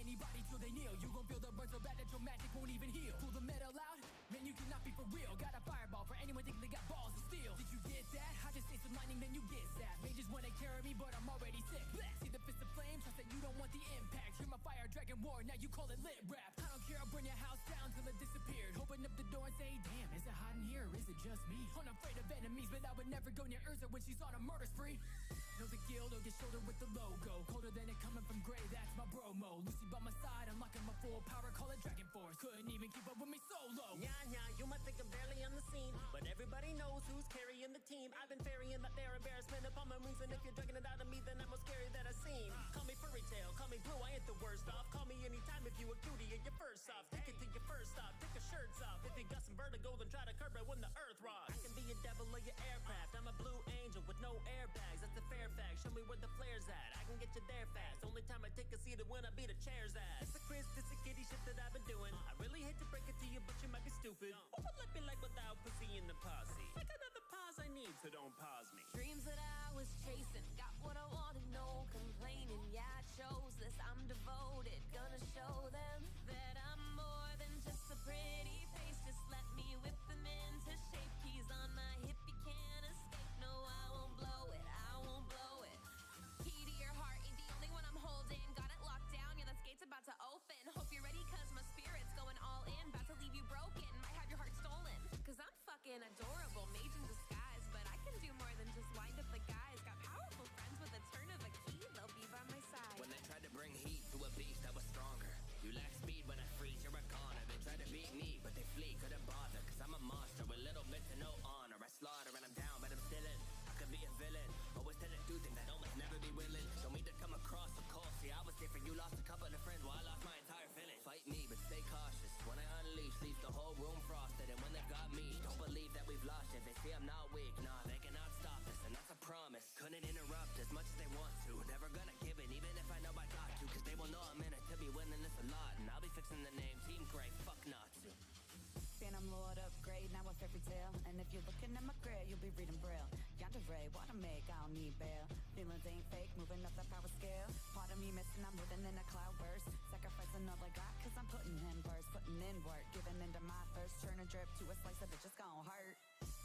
anybody till they kneel. You gon' feel the burn so bad that your magic won't even heal. Pull the metal out, man, you cannot be for real. Got a fireball for anyone thinking they got balls of steel. Did you get that? I just say some lightning, then you get zapped. Mages wanna carry me, but I'm already sick. Blast. See the fist of flame, trust that you don't want the impact. Hear my fire dragon war, now you call it lit rap. I don't care, I'll burn your house down till it disappeared. Open up the door and say, damn, is it hot in here or is it just me? Unafraid of enemies, but I would never go near Urza when she's on a murder spree. Know the guild or get shoulder with the logo. Colder than it coming from Gray, that's my bro mo. Lucy by my side, unlocking my full power, call it Dragon Force. Couldn't even keep up with me solo. Yeah, you might think I'm barely on the scene, but everybody knows who's carrying the team. I've been ferrying up their embarrassment upon my wings, and if you're dragging it out of me, then I'm most scary that I've seen. Call me furry tail, call me blue, I ain't the worst off. Call me anytime if you a cutie and you're first off. Take it to your first stop, take your shirts off. If you got some vertigo, then try to curb it when the earth rocks. I can be a devil of your aircraft, I'm a blue angel with no airbags. That's a fair fact, show me where the flare's at. I can get you there fast, only time I take a seat is when I beat a chair's ass. It's a Chris, it's a kitty shit that I've been doing. I really hate to break it to you, but you might be stupid. Who would let me like without pussy in the posse? Like another pause I need, so don't pause me. Dreams that I was chasing, got what I wanted, no complaining. Yeah, I chose this, I'm devoted, gonna show them that I'm more than just a pretty face. Just let me whip them into shape. Keys on my hip, you can't escape. No, I won't blow it, I won't blow it. Key to your heart ain't the only one I'm holding. Got it locked down, yeah, this gate's about to open. Hope you're ready, cause my spirit's going all in. About to leave you broken, might have your heart stolen. Cause I'm fucking adorable, mage in disguise. But I can do more than just wind up the guys. Got powerful friends with a turn of a key, they'll be by my side. When they tried to bring heat to a beast that was stronger, you lack speed when I freeze, you're a goner. They try to beat me, but they flee, couldn't bother. Cause I'm a monster with little bit to no honor. I slaughter and I'm down, but I'm still in. I could be a villain, always tend to do things I don't like, never be willing. Don't mean to come across so cold. See, I was different, you lost a couple of friends while I lost my entire feeling. Fight me, but stay cautious. When I unleash, leaves the whole room frosted. And when they've got me, don't believe that we've lost it. They see I'm not weak, nah, they cannot stop us, and that's a promise. Couldn't interrupt as much as they want to. Never gonna give it, even if I know I got to. Cause they will know I'm in it to be winning this a lot. And I'll be fixing the name Team Grey, fuck Nazi. Phantom Lord upgrade, now a fairy tale. And if you're looking at my grail, you'll be reading Braille. Yandere, what I make, I don't need bail. Feelings ain't fake, moving up the power scale. Part of me missing, I'm living in a cloud burst. Sacrificing all I got, cause I'm putting in verse. Putting in work, giving into my thirst. Turn a drip to a slice of it, just gon' hurt.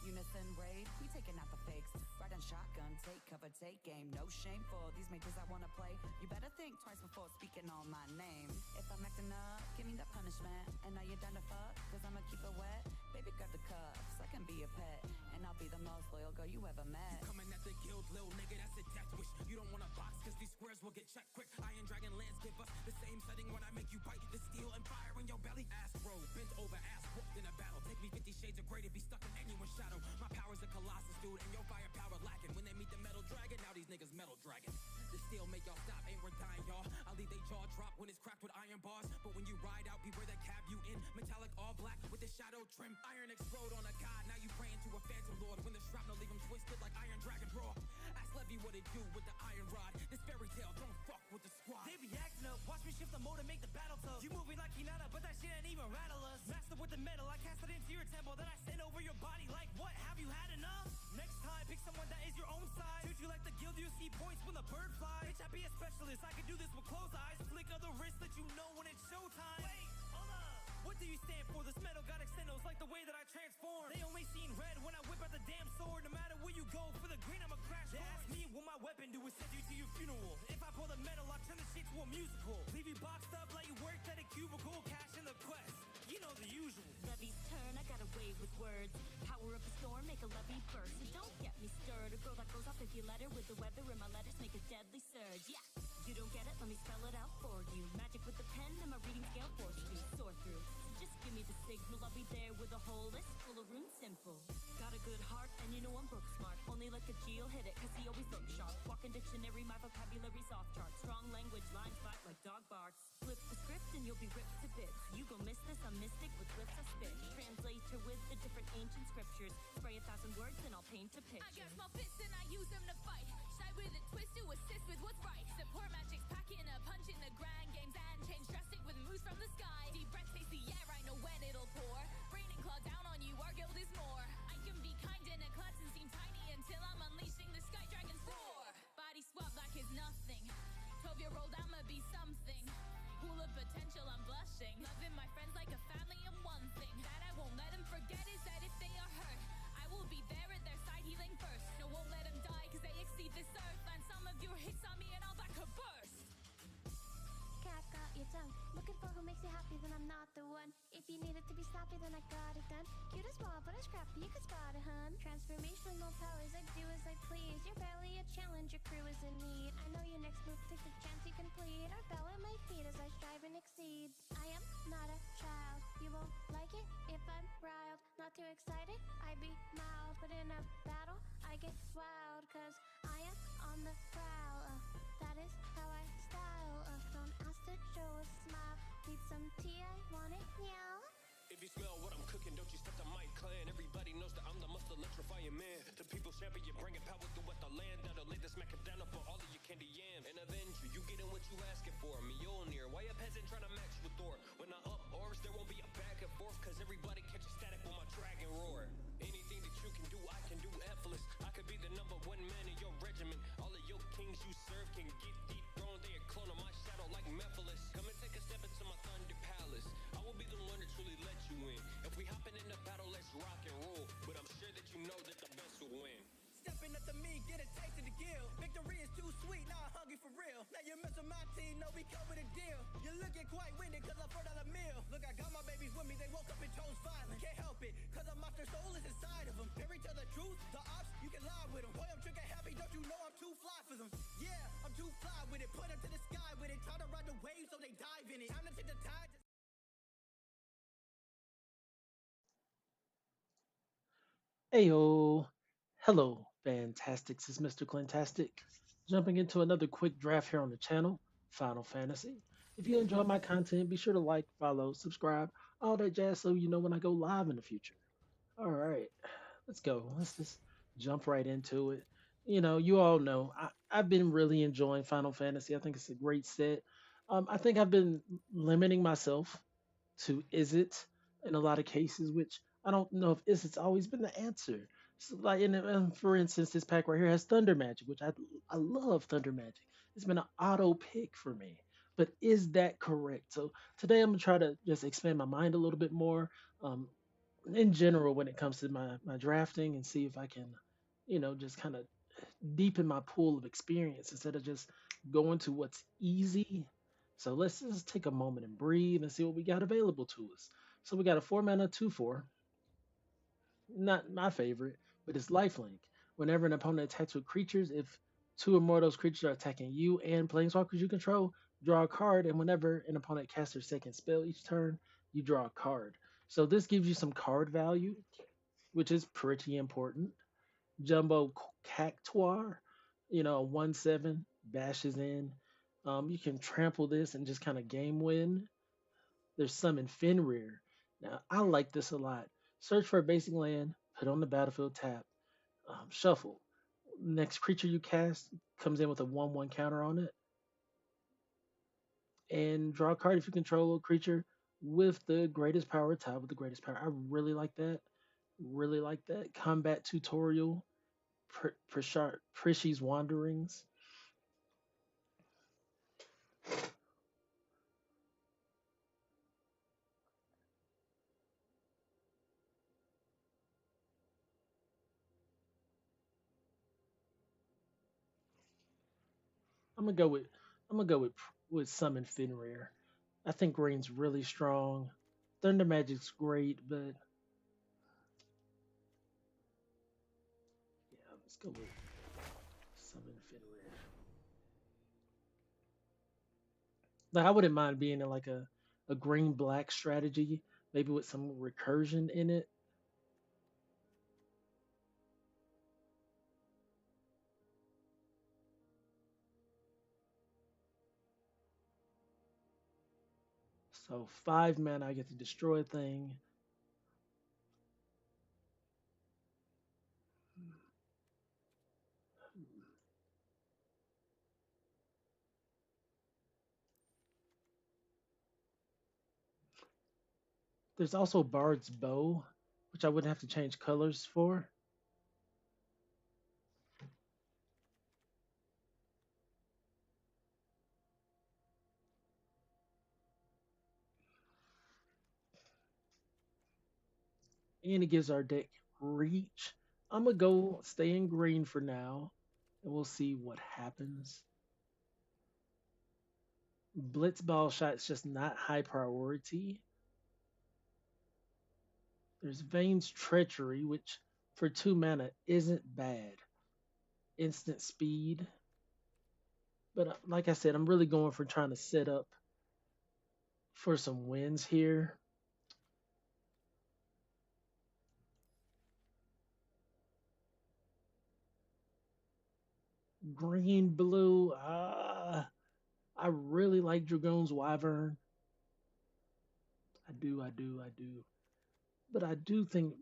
Unison raid, we taking out the fakes. Riding shotgun, take cover, take game. No shame for these mages I wanna play. You better think twice before speaking on my name. If I'm acting up, give me the punishment. And now you're done to fuck, cause I'ma keep it wet. Baby, grab the cuffs, I can be your pet. And I'll be the most loyal girl you ever met. You coming at the guild, little nigga, that's a death wish. You don't want a box, cause these squares will get checked quick. Iron Dragon Lance give us the same setting when I make you bite the steel and fire in your belly. Ass bro, bent over, ass whooped in a battle. Take me 50 shades of grey to be stuck in anyone's shadow. My power's a colossus, dude, and your firepower lacking. When they meet the metal dragon, now these niggas metal dragon. The steel make y'all stop, ain't we're dying, y'all. I'll leave they jaw drop when it's cracked with iron bars. But when you ride out, beware that cab you in. Metallic all black with the shadow trim. Iron explode on a god, now you praying to a phantom lord. When the shrapnel leave him twisted like iron dragon roar. Ask Levy what it do with the iron rod. This fairy tale, don't fuck with the squad. They be acting up, watch me shift the mode and make the battle tough. You moving like Hinata, but that shit ain't even rattle us. Master with the metal, I cast it into your temple. Then I send over your body like what? Have you had enough? Next time, pick someone that is your own size. Shoot you like the guild, you see points when the bird flies. Bitch, I be a specialist, I can do this with closed eyes. Flick of the wrist, let you know when it's showtime. Wait, hold up. What do you stand for? This metal got extendos like the way that I transform. They only seen red when I whip out the damn sword. No matter where you go, for the green I'ma crash. They ask me what my weapon do is send you to your funeral. If I pull the metal, I'll turn the shit to a musical. Leave you boxed up like you worked at a cubicle. Cash in the quest, you know the usual. Levy's turn, I got a way with words. Power of the storm, make a levy burst. So don't get me stirred. A girl that goes off if you let her. With the weather in my letters, make a deadly surge. Yeah, you don't get it, let me spell it out for you. Magic with the pen and my reading scale force you soar through. So just give me the signal, I'll be there with a whole list full of runes simple. Got a good heart and you know I'm book smart. Only like a G'll hit it cause he always looks sharp. Walking dictionary, my vocabulary's off chart. Strong language, lines bite like dog barks. Flip the script and you'll be ripped to bits. You gon' miss this, I'm mystic with lips I spit. Translator with the different ancient scriptures. Spray 1,000 words and I'll paint a picture. I got small fists and I use them to fight. Shy with a twist to assist with what's right. Support magic's packing a punch in the grand games and change drastic with moves from the sky. Deep breath, taste the air, I know when it'll pour. Rain and claw down on you, our guild is more. I can be kind in a class and seem tiny until I'm unleashing the sky dragon's roar. Body swap like it's nothing. 12-year-old, I'ma be something. Hula in need. I know your next move takes a chance you complete. I fell at my feet as I strive and exceed. I am not a child. You won't like it if I'm riled. Not too excited, I be mild. But in a battle, I get wild. Cause I am on the prowl. That is how I style. Don't ask to show a smile. Need some tea, I want it now. If you smell what I'm cooking, don't you step to my clan. Everybody knows that I'm the most electrifying man. The people's champion, bringing power throughout the land. That'll lay the smack it down for all of your candy yam. And avenge you, you getting what you asking for. Mjolnir, why a peasant trying to match with Thor? When I up orange, there won't be a back and forth. Cause everybody catches static when my dragon roar. Anything that you can do, I can do effortless. I could be the number one man in your regiment. All of your kings you serve can get dethroned. They are clone of my shadow like Mephiles. Come and take a step into my thunder palace. I will be the one to truly let you in. If we hopping in the battle, let's rock and roll. But I'm sure that you know that the best will win. Stepping up to me, get a taste of the gill. Victory is too sweet, now I'm hungry for real. Now you mess with my team, no, we come with a deal. You're looking quite winded, cause I'm $4 meal. Look, I got my babies with me, they woke up and chose violent. Can't help it, cause a monster soul is inside of them. Every tell the truth, the ops, you can lie with them. Boy, I'm trigger happy, don't you know I'm too fly for them? Yeah, I'm too fly with it, put them to the sky with it. Time to ride the wave so they dive in it. Time to take the tide. Heyo, hello, Fantastics. It's Mr. Clintastik. Jumping into another quick draft here on the channel, Final Fantasy. If you enjoy my content, be sure to like, follow, subscribe, all that jazz so you know when I go live in the future. All right, let's go. Let's just jump right into it. You all know I've been really enjoying Final Fantasy. I think it's a great set. I think I've been limiting myself to is it in a lot of cases, which I don't know if is it's always been the answer. So like for instance, this pack right here has Thunder Magic, which I love Thunder Magic. It's been an auto pick for me. But is that correct? So today I'm gonna try to just expand my mind a little bit more. Um, in general when it comes to my drafting and see if I can, just kind of deepen my pool of experience instead of just going to what's easy. So let's just take a moment and breathe and see what we got available to us. So we got a 4 mana 2/4, not my favorite, but it's lifelink. Whenever an opponent attacks with creatures, if two or more of those creatures are attacking you and planeswalkers you control, draw a card, and whenever an opponent casts their second spell each turn, you draw a card. So this gives you some card value, which is pretty important. Jumbo Cactuar, a 1/7 bashes in. You can trample this and just kind of game win. There's Summon Fenrir. Now, I like this a lot. Search for a basic land, put on the battlefield, tap, shuffle. Next creature you cast comes in with a 1/1 counter on it. And draw a card if you control a creature with the greatest power, tied with the greatest power. I really like that. Really like that. Combat tutorial. Prishy's Wanderings. I'm gonna go with I'm gonna go with Summon Fenrir. I think Green's really strong. Thunder Magic's great, but yeah, let's go with Summon Fenrir. Like I wouldn't mind being in like a green black strategy, maybe with some recursion in it. So 5 mana, I get to destroy a thing. There's also Bard's Bow, which I wouldn't have to change colors for. And it gives our deck reach. I'm gonna go stay in green for now, and we'll see what happens. Blitzball shot's just not high priority. There's Vane's Treachery, which for 2 mana isn't bad. Instant speed. But like I said, I'm really going for trying to set up for some wins here. Green, blue. I really like Dragoon's Wyvern. I do. But I do think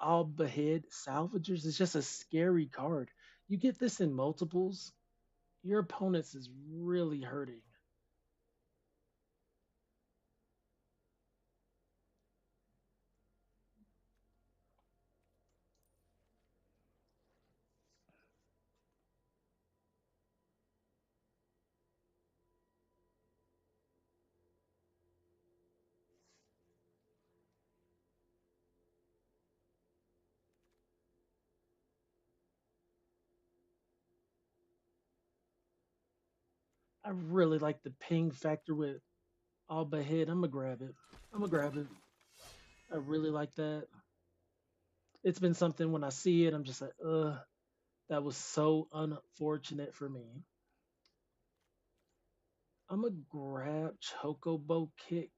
All Behead Salvagers is just a scary card. You get this in multiples, your opponent's is really hurting. I really like the ping factor with All Behead. I'm gonna grab it. I'm gonna grab it. I really like that. It's been something when I see it, I'm just like, that was so unfortunate for me. I'm gonna grab Chocobo Kick.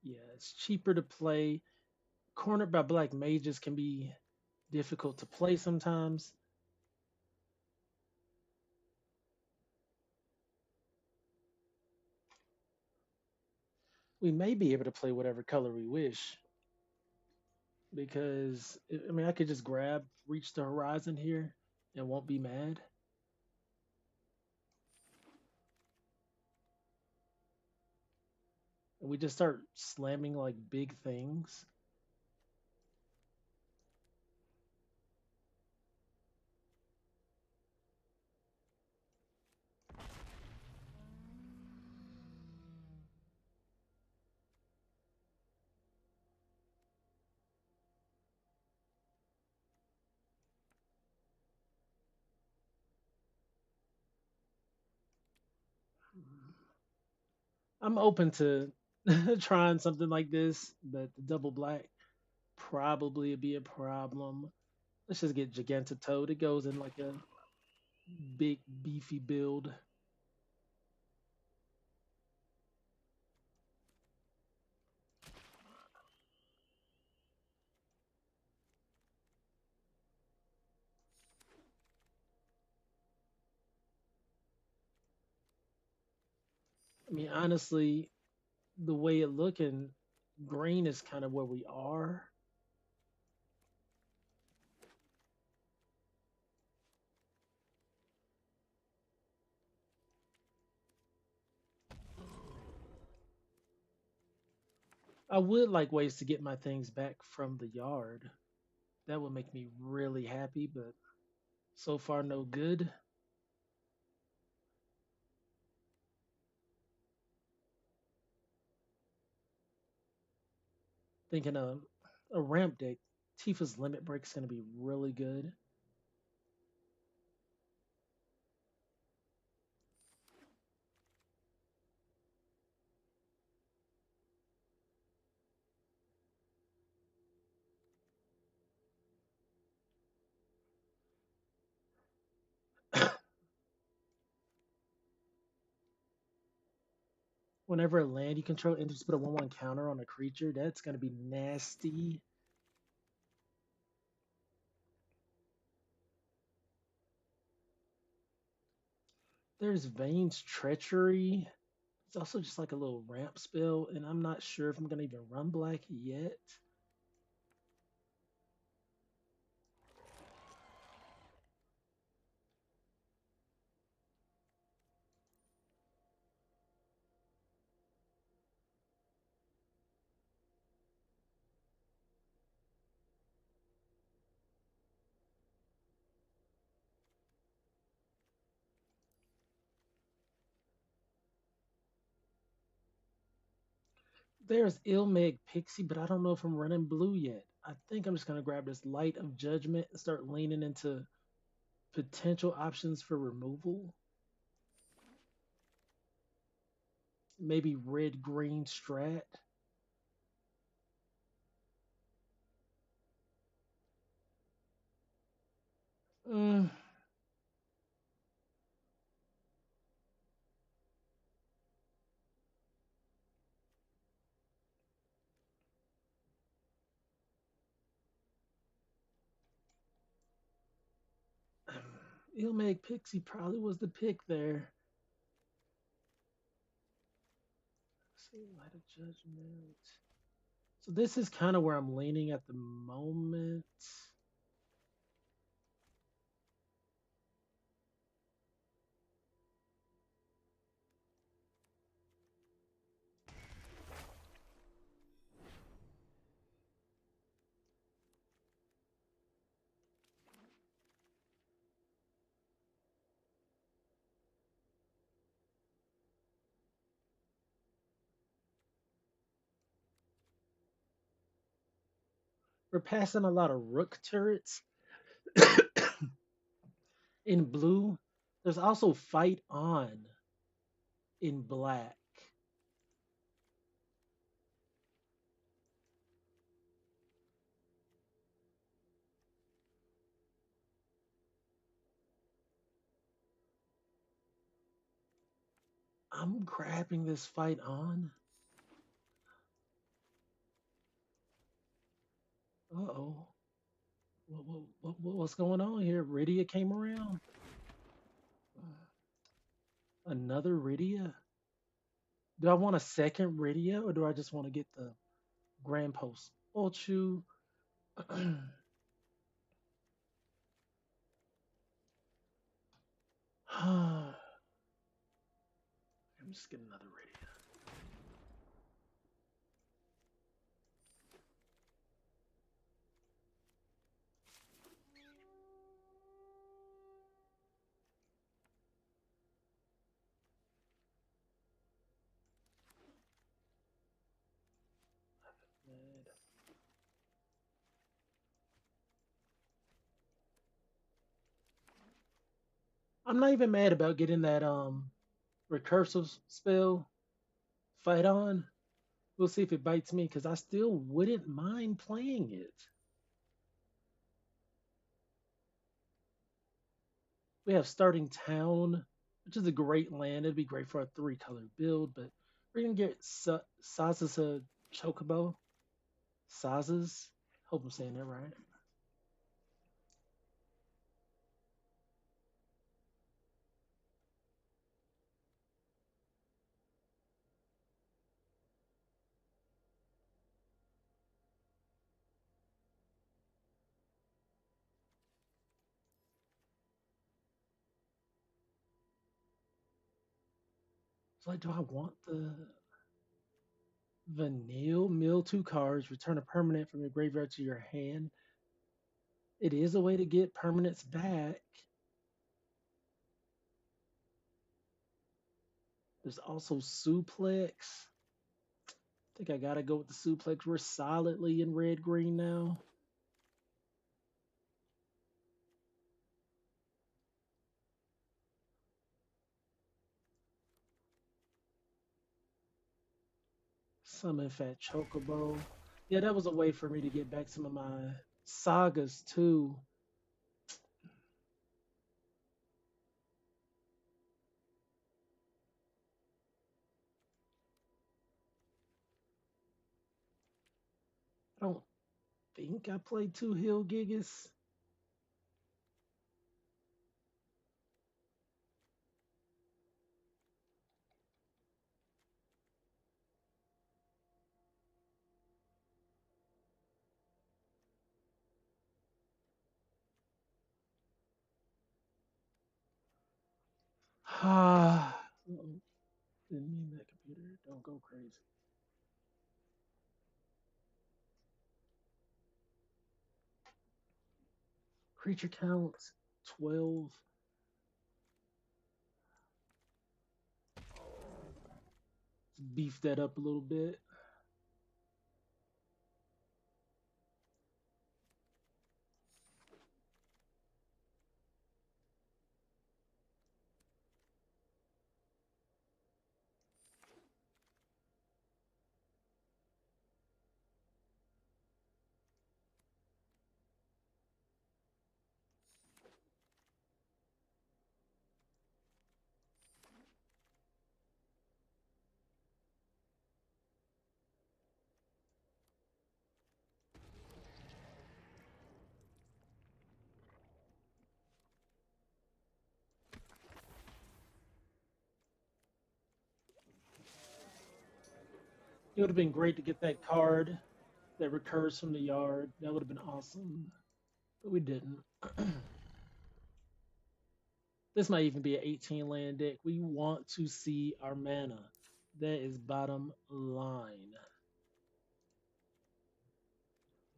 Yeah, it's cheaper to play. Cornered by Black Mages can be difficult to play sometimes. We may be able to play whatever color we wish because I mean I could just grab Reach the Horizon here and won't be mad. And we just start slamming like big things. I'm open to trying something like this, but the double black probably would be a problem. Let's just get Gigantatoad. It goes in like a big beefy build. I mean, honestly, the way it looking, green is kind of where we are. I would like ways to get my things back from the yard. That would make me really happy, but so far no good. Thinking a ramp deck, Tifa's Limit Break is going to be really good. Whenever a land you control enters, put a 1/1 counter on a creature, that's going to be nasty. There's Vane's Treachery. It's also just like a little ramp spell, and I'm not sure if I'm going to even run black yet. There's Ilmeg Pixie, but I don't know if I'm running blue yet. I think I'm just going to grab this Light of Judgment and start leaning into potential options for removal. Maybe red green strat. Mm, Ilmag Pixie probably was the pick there. Let's see, Light of Judgment. So this is kind of where I'm leaning at the moment. We're passing a lot of rook turrets in blue. There's also fight on in black. I'm grabbing this fight on. Uh-oh. What's going on here? Rydia came around. Another Rydia? Do I want a second Rydia or do I just want to get the Grand Post Ulchu? I'm just getting another Rydia. I'm not even mad about getting that recursive spell fight on. We'll see if it bites me because I still wouldn't mind playing it. We have starting town, which is a great land. It'd be great for a 3-color build, but we're gonna get Saz's Chocobo. Saz's. Hope I'm saying that right. So like, do I want the Vanille? Mill 2 cards, return a permanent from your graveyard to your hand. It is a way to get permanents back. There's also Suplex. I think I gotta go with the Suplex. We're solidly in red green now. Summon Fat Chocobo. Yeah, that was a way for me to get back some of my sagas too. I don't think I played 2 Hill Gigas. Didn't mean that computer. Don't go crazy. Creature count 12. Beef that up a little bit. It would have been great to get that card that recurs from the yard. That would have been awesome, but we didn't. This might even be an 18 land deck. We want to see our mana. That is bottom line.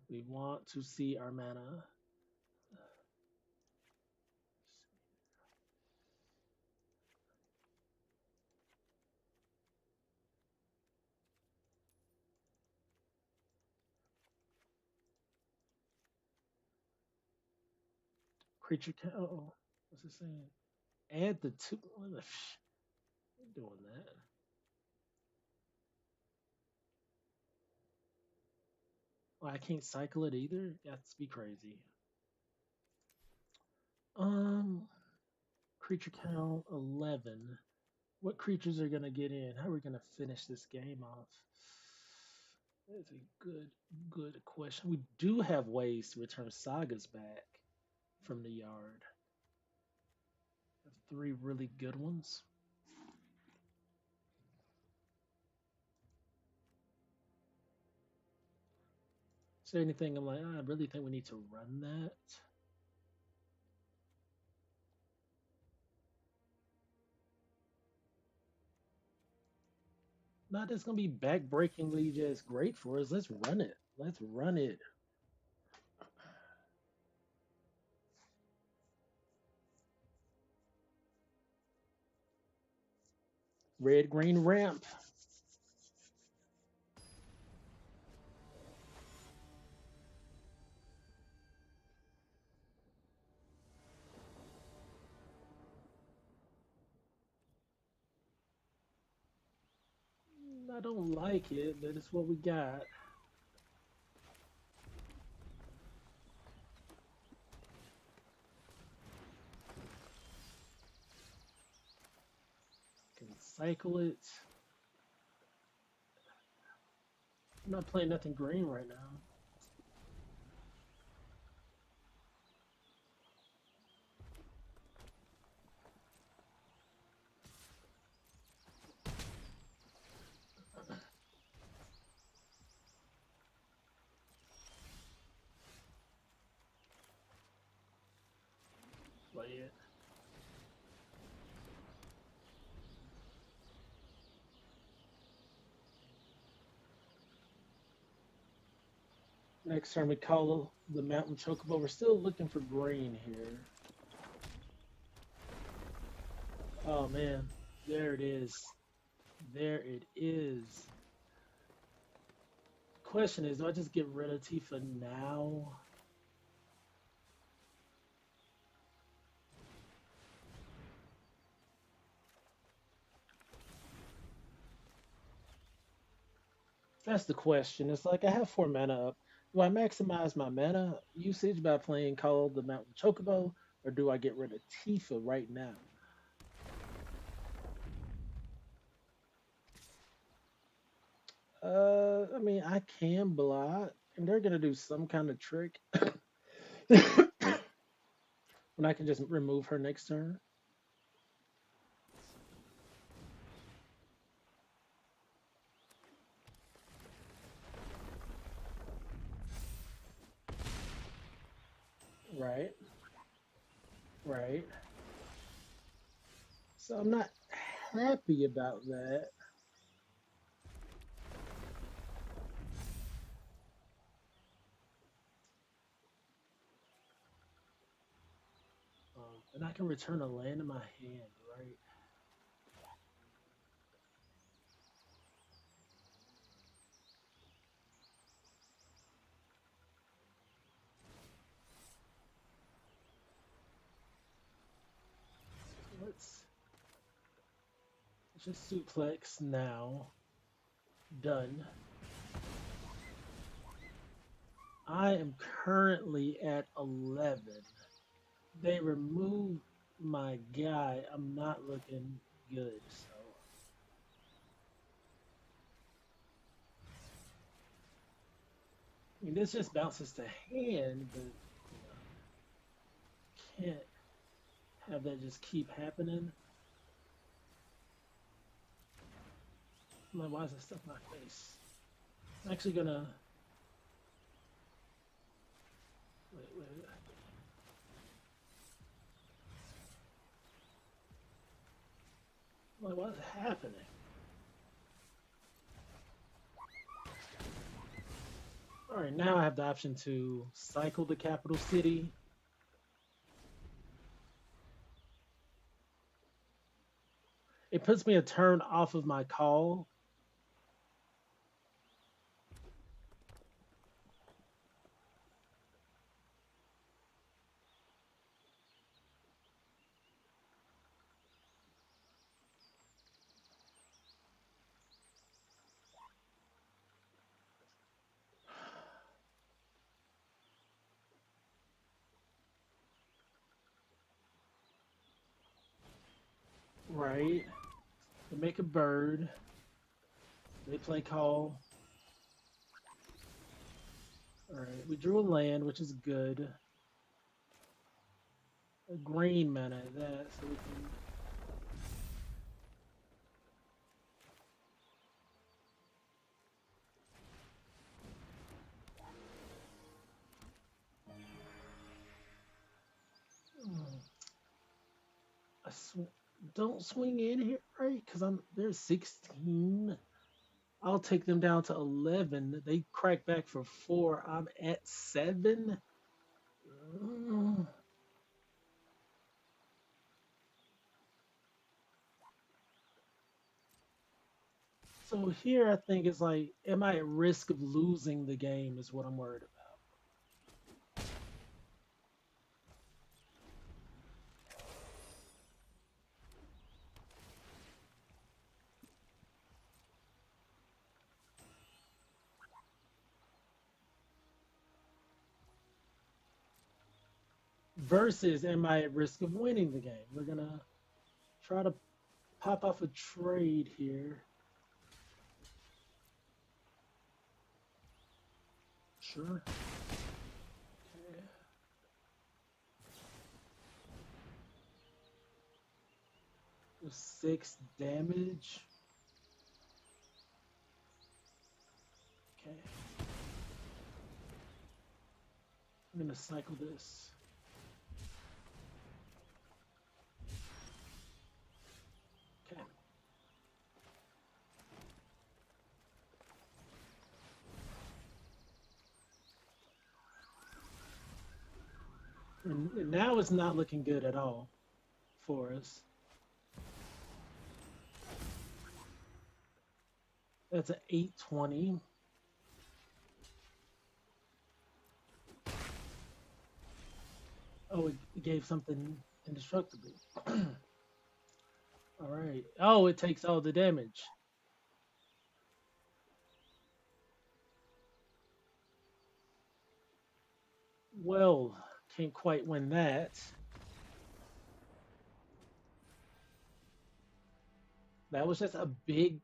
We want to see our mana. Creature count. Oh, what's it saying? Add the two. What the doing that? Oh, I can't cycle it either. Got to be crazy. Um, creature count 11. What creatures are gonna get in? How are we gonna finish this game off? That's a good question. We do have ways to return sagas back from the yard. Have three really good ones. Is there anything I'm like, I really think we need to run that? Not that's gonna be backbreakingly just great for us. Let's run it. Let's run it. Red green ramp. I don't like it, but it's what we got. Can cycle it. I'm not playing nothing green right now. Play it. Next turn we call the mountain chocobo. We're still looking for green here. Oh man, there it is. There it is. Question is, do I just get rid of Tifa now? That's the question. It's like I have 4 mana up. Do I maximize my mana usage by playing Call of the Mountain Chocobo, or do I get rid of Tifa right now? I mean, I can block, and they're gonna do some kind of trick when I can just remove her next turn. Right, right. So I'm not happy about that. And I can return a land in my hand, right? Let's just suplex now. Done. I am currently at 11. They removed my guy. I'm not looking good. So I mean, this just bounces to hand, but can't have that just keep happening. I'm like, why is it stuck in my face? I'm actually gonna wait. What's happening? All right, now I have the option to cycle the capital city. It puts me a turn off of my call. Right. They make a bird. They play call. All right, we drew a land, which is good. A green mana at that, so we can. I don't swing in here, right? Because there's 16. I'll take them down to 11. They crack back for 4. I'm at 7. Mm. So here, I think it's like, am I at risk of losing the game? Is what I'm worried about. Versus, am I at risk of winning the game? We're gonna try to pop off a trade here. Sure. Okay. With 6 damage. Okay. I'm gonna cycle this. Okay. And now it's not looking good at all for us. That's an 820. Oh, it gave something indestructible. All right. Oh, it takes all the damage. Well, can't quite win that. That was just a big,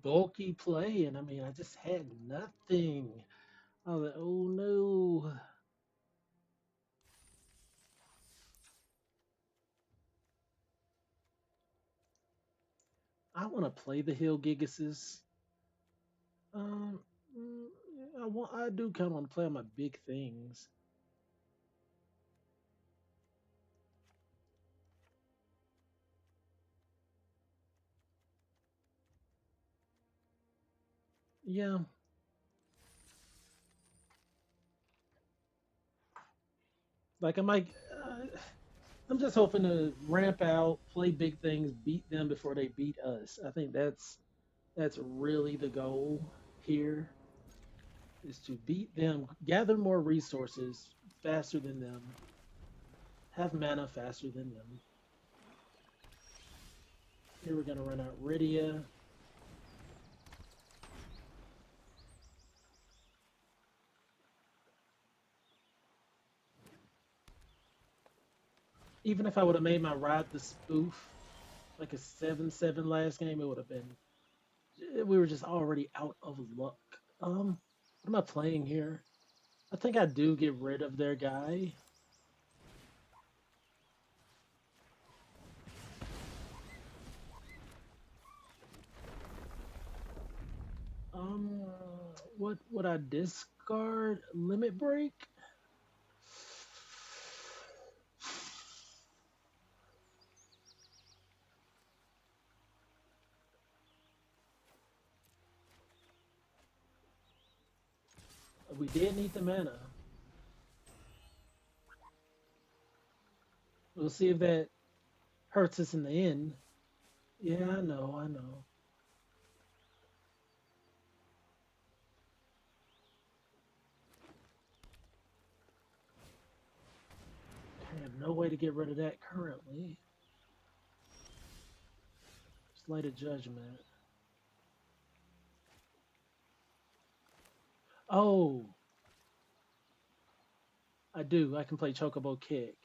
bulky play, and I mean, I just had nothing. I was like, oh no. I want to play the Hill Gigases. Um, I do kind of want to play on my big things. Yeah. Like I might, I'm just hoping to ramp out, play big things, beat them before they beat us. I think that's really the goal here, is to beat them, gather more resources faster than them, have mana faster than them. Here we're gonna run out Rydia. Even if I would have made my Ride the Spoof like a 7-7 last game, it would have been. We were just already out of luck. What am I playing here? I think I do get rid of their guy. Um, What would I discard? Limit break? We did need the mana. We'll see if that hurts us in the end. Yeah, I know, I know. I have no way to get rid of that currently. Slight of judgment. Oh, I do. I can play Chocobo Kick.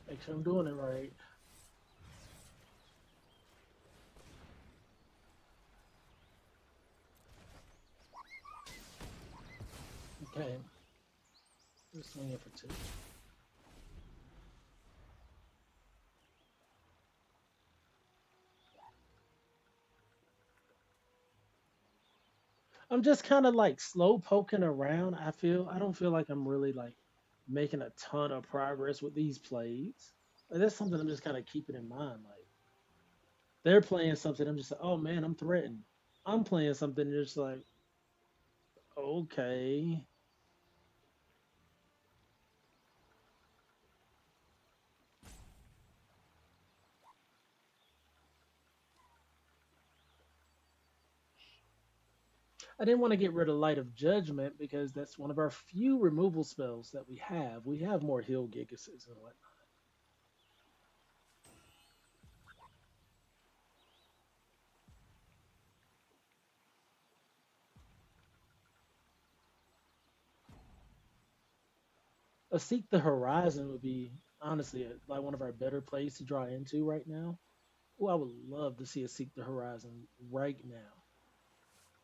Make sure I'm doing it right. Okay. Just swinging for 2. I'm just kind of like slow poking around. I don't feel like I'm really like making a ton of progress with these plays. Like, that's something I'm just kind of keeping in mind. Like they're playing something, I'm just like, oh man, I'm threatened. I'm playing something just like, okay. I didn't want to get rid of Light of Judgment because that's one of our few removal spells that we have. We have more heal gigases and whatnot. A Seek the Horizon would be honestly like one of our better plays to draw into right now. Oh, I would love to see a Seek the Horizon right now.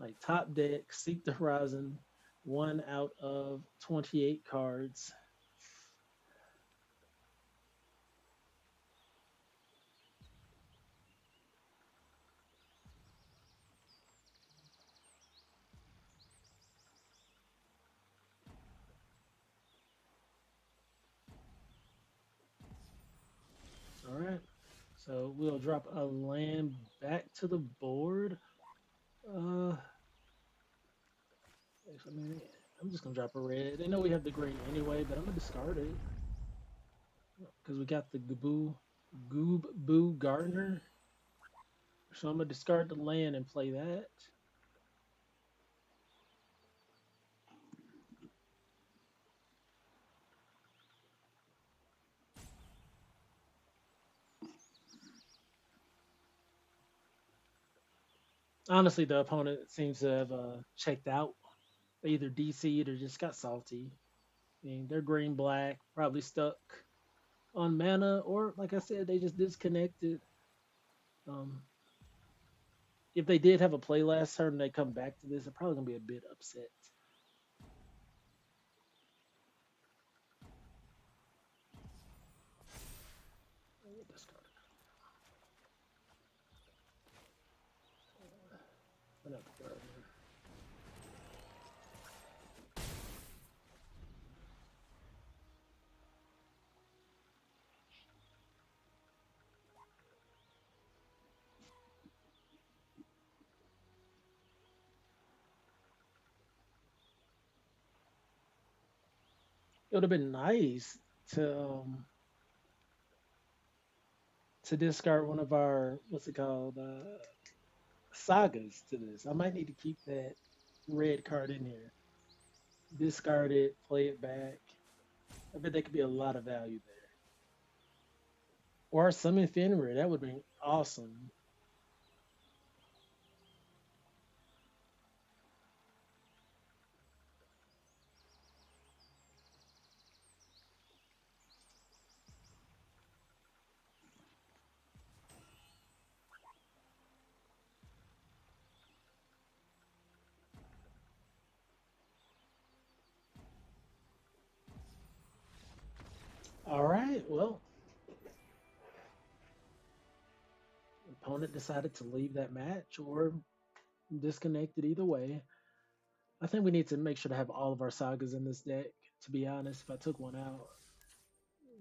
Like top deck, Seek the Horizon, 1 out of 28 cards. All right. So we'll drop a land back to the board. Uh, I mean, I'm just gonna drop a red. They know we have the green anyway, but I'm gonna discard it because we got the Goob Boo Gardener. So I'm gonna discard the land and play that. Honestly, the opponent seems to have checked out. They either DC'd or just got salty. I mean, they're green black, probably stuck on mana, or like I said, they just disconnected. Um, if they did have a play last turn and they come back to this, they're probably gonna be a bit upset. Discard. Another gardener. It would have been nice to discard one of our what's it called sagas to this. I might need to keep that red card in here. Discard it, play it back. I bet there could be a lot of value there. Or summon Fenrir. That would be awesome. right, well, opponent decided to leave that match or disconnected either way. I think we need to make sure to have all of our sagas in this deck. To be honest, if I took one out,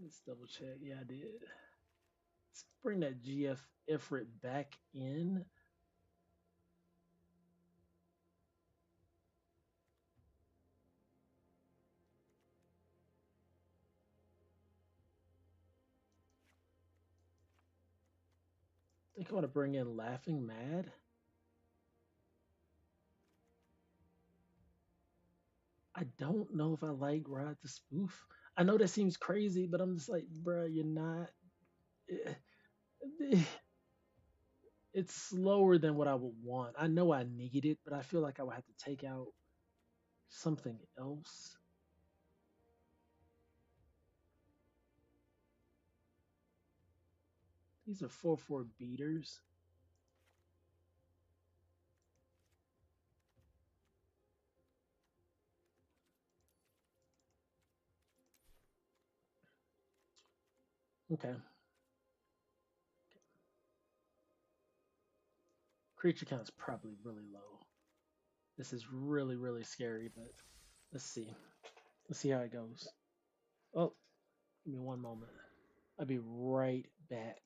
let's double check. Yeah, I did. Let's bring that GF Ifrit back in. I think I want to bring in Laughing Mad. I don't know if I like Ride the Spoof. I know that seems crazy, but I'm just like, bruh, you're not. eh, eh, It's slower than what I would want. I know I need it, but I feel like I would have to take out something else. These are 4/4 beaters. Okay. Creature count's probably really low. This is really, really scary, but let's see. Let's see how it goes. Oh, give me one moment. I'll be right back.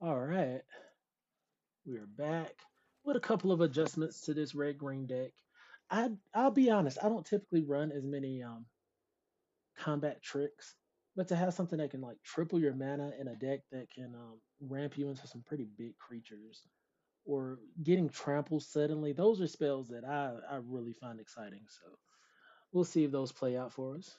All right. We are back with a couple of adjustments to this red green deck. I'll be honest, I don't typically run as many combat tricks, but to have something that can like triple your mana in a deck that can ramp you into some pretty big creatures or getting trampled suddenly, those are spells that I really find exciting. So we'll see if those play out for us.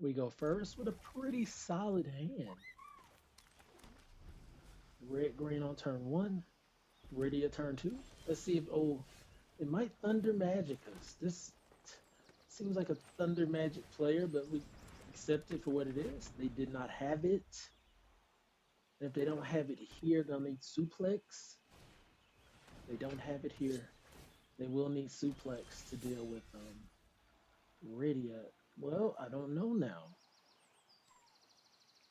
We go first with a pretty solid hand. Red green on turn one, ready at turn two. Let's see if it might Thunder Magic us. This seems like a Thunder Magic player, but we accept it for what it is. They did not have it. And if they don't have it here, they'll need Suplex. They don't have it here. They will need Suplex to deal with Radia. Well, I don't know now.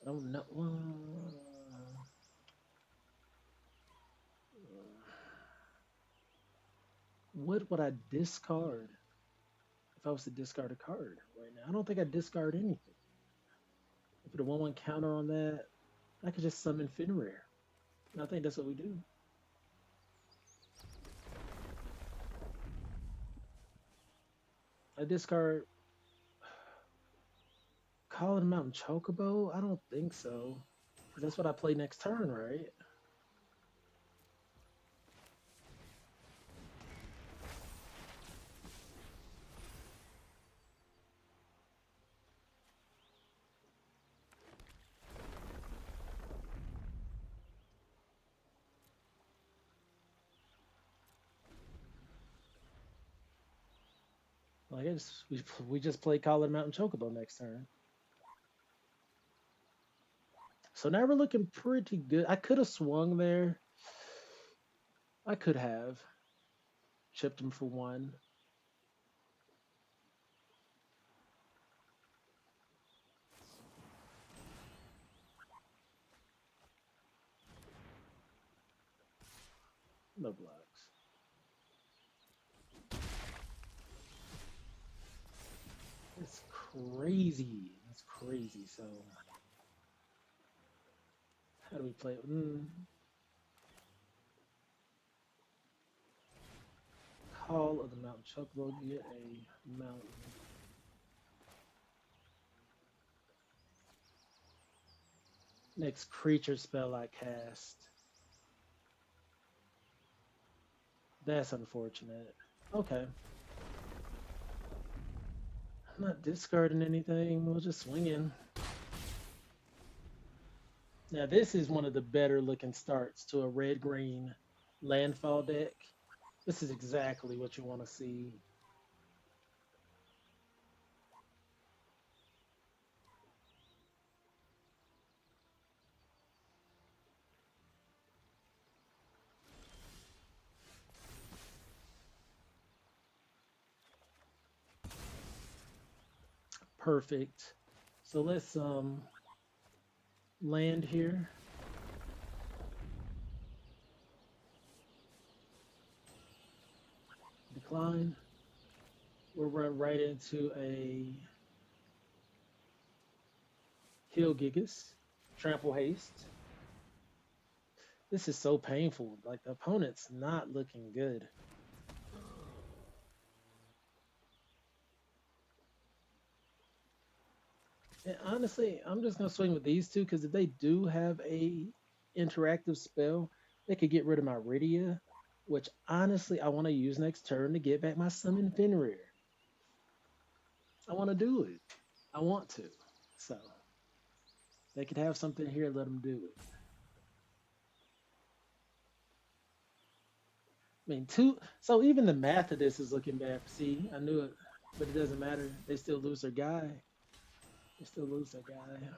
I don't know. What would I discard if I was to discard a card right now? I don't think I discard anything. If it a 1/1 counter on that, I could just summon Fenrir. And I think that's what we do. I discard Calling Mountain Chocobo? I don't think so. Because that's what I play next turn, right? Well, I guess we just play Calling Mountain Chocobo next turn. So now we're looking pretty good. I could have swung there. I could have chipped him for one. No blocks. It's crazy. It's crazy. So how do we play it? Call of the Mountain Chocobo. Get a mountain. Next creature spell I cast. That's unfortunate. Okay. I'm not discarding anything. We'll just swing in. Now this is one of the better looking starts to a red-green landfall deck. This is exactly what you want to see. Perfect. So let's land here. Decline. We'll run right into a Kill Gigas. Trample Haste. This is so painful. Like the opponent's not looking good. And honestly, I'm just gonna swing with these two because if they do have a interactive spell, they could get rid of my Rydia, which honestly I want to use next turn to get back my Summon Fenrir. I want to do it. I want to. So they could have something here, let them do it. I mean, two. So even the math of this is looking bad. See, I knew it, but it doesn't matter. They still lose their guy. They still lose their guy.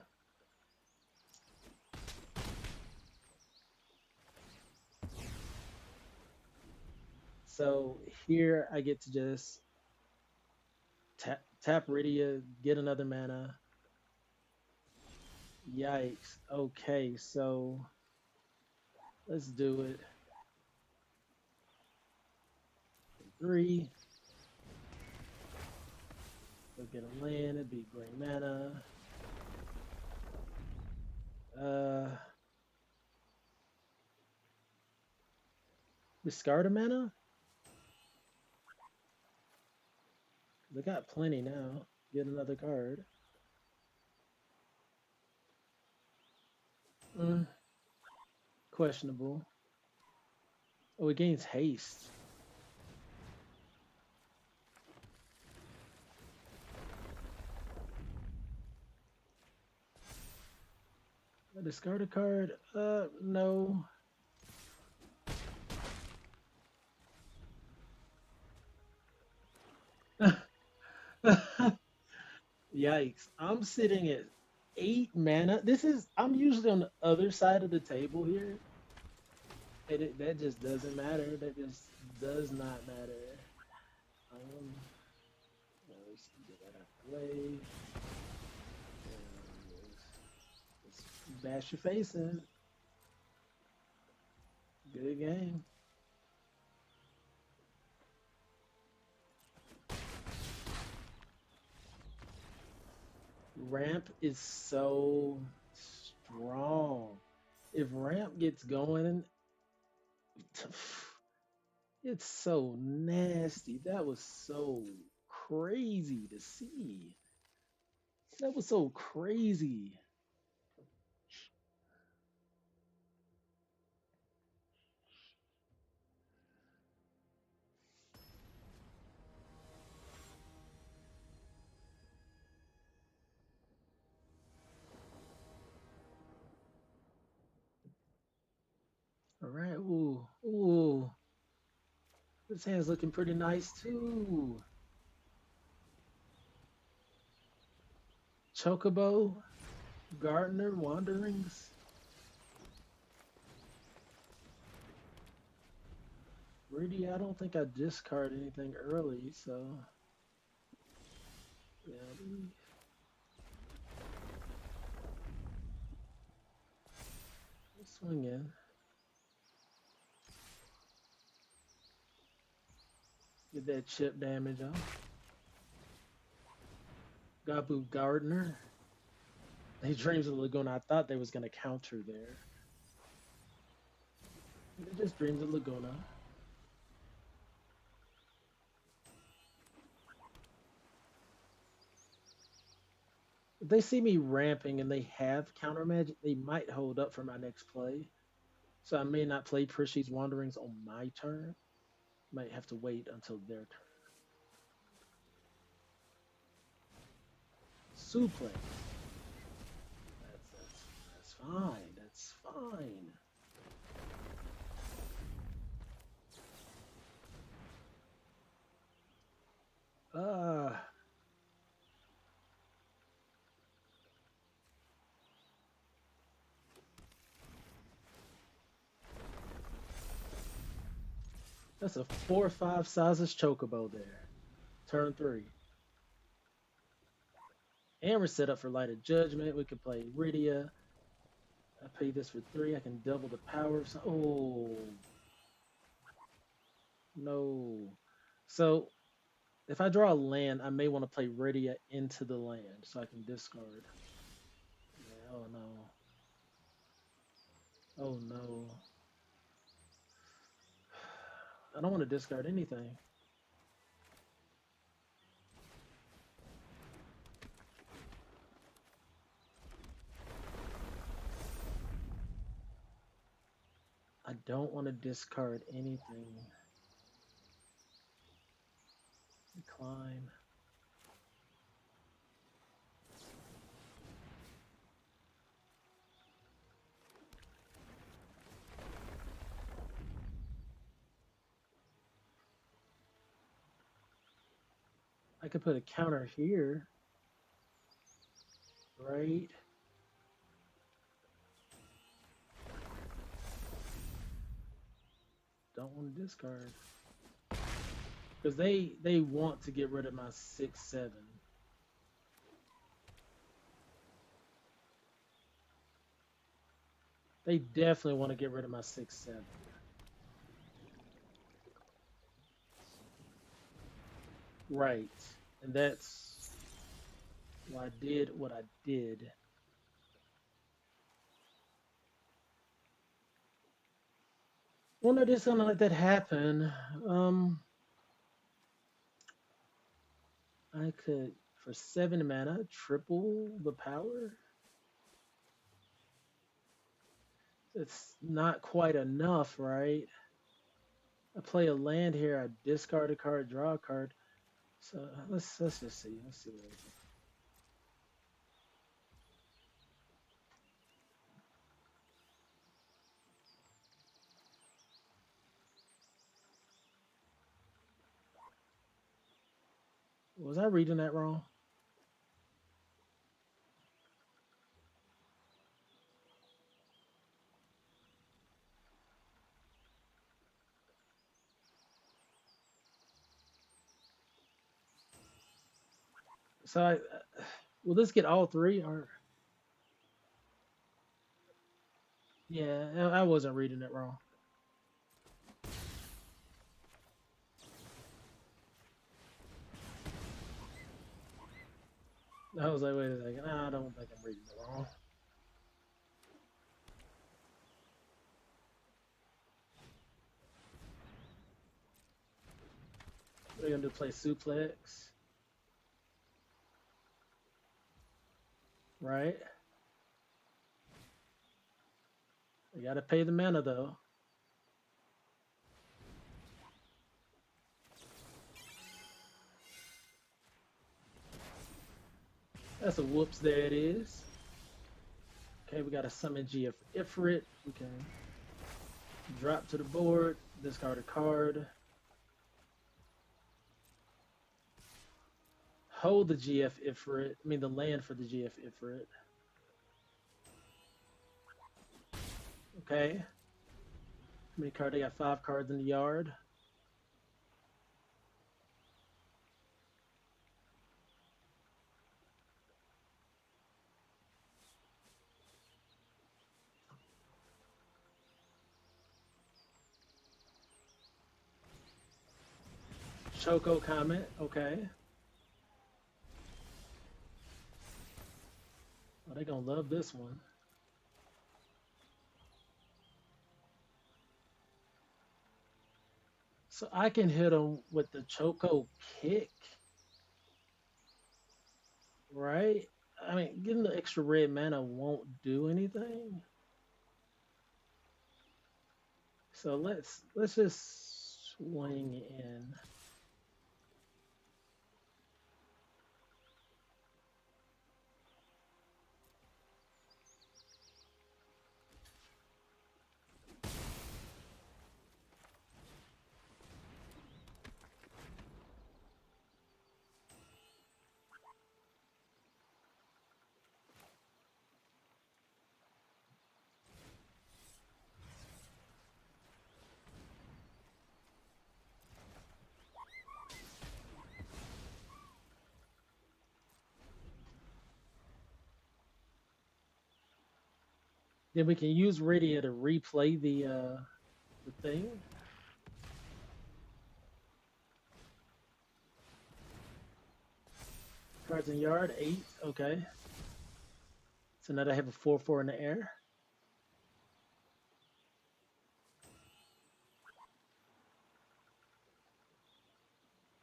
So here I get to just tap Rydia, get another mana. Yikes. Okay, so let's do it. 3. Go get a land, it'd be green mana. Discard a mana? They got plenty now. Get another card. Questionable. Oh, it gains haste. Discard a card? No. Yikes. I'm sitting at 8 mana. I'm usually on the other side of the table here. That just doesn't matter. That just does not matter. Let's get that out of the way. Let's bash your face in. Good game. Ramp is so strong. If ramp gets going, it's so nasty. That was so crazy to see. That was so crazy. All right. Ooh, ooh. This hand's looking pretty nice too. Chocobo, Gardener, Wanderings. Really, I don't think I discard anything early, so yeah. Swing in. Get that chip damage off. Gabu Gardener. He dreams of Laguna. I thought they was gonna counter there. They just dreams of Laguna. If they see me ramping and they have counter magic, they might hold up for my next play. So I may not play Prishy's Wanderings on my turn. Might have to wait until their turn. Suplex. That's fine. That's fine. Uh that's a 4/5 sizes chocobo there. Turn 3. And we're set up for Light of Judgment. We could play Rydia. I pay this for 3. I can double the power. Oh no. So if I draw a land, I may want to play Rydia into the land so I can discard. Yeah, oh no. Oh no. I don't want to discard anything. I don't want to discard anything. Decline. I could put a counter here, right? Don't want to discard because they want to get rid of my 6/7. They definitely want to get rid of my 6/7. Right, and that's why I did what I did. Well, no, just gonna let that happen. I could for 7 mana triple the power. It's not quite enough, right? I play a land here. I discard a card, draw a card. So let's just see. Let's see what I do. Was I reading that wrong? So will this get all 3 or? Yeah, I wasn't reading it wrong. I was like, wait a second. Nah, I don't think I'm reading it wrong. We're gonna do play suplex. right? You gotta pay the mana though. That's a whoops, there it is. Okay, we got a summon GF Ifrit. We can drop to the board, discard a card. Hold the GF Ifrit. I mean the land for the GF Ifrit. Okay. How many cards? They got 5 cards in the yard. Choco comment, okay. Oh, they're gonna love this one. So I can hit them with the Choco kick, right? I mean, getting the extra red mana won't do anything. So let's just swing in. Then we can use Radia to replay the thing. Cards in yard, 8, okay. So now I have a 4/4 in the air.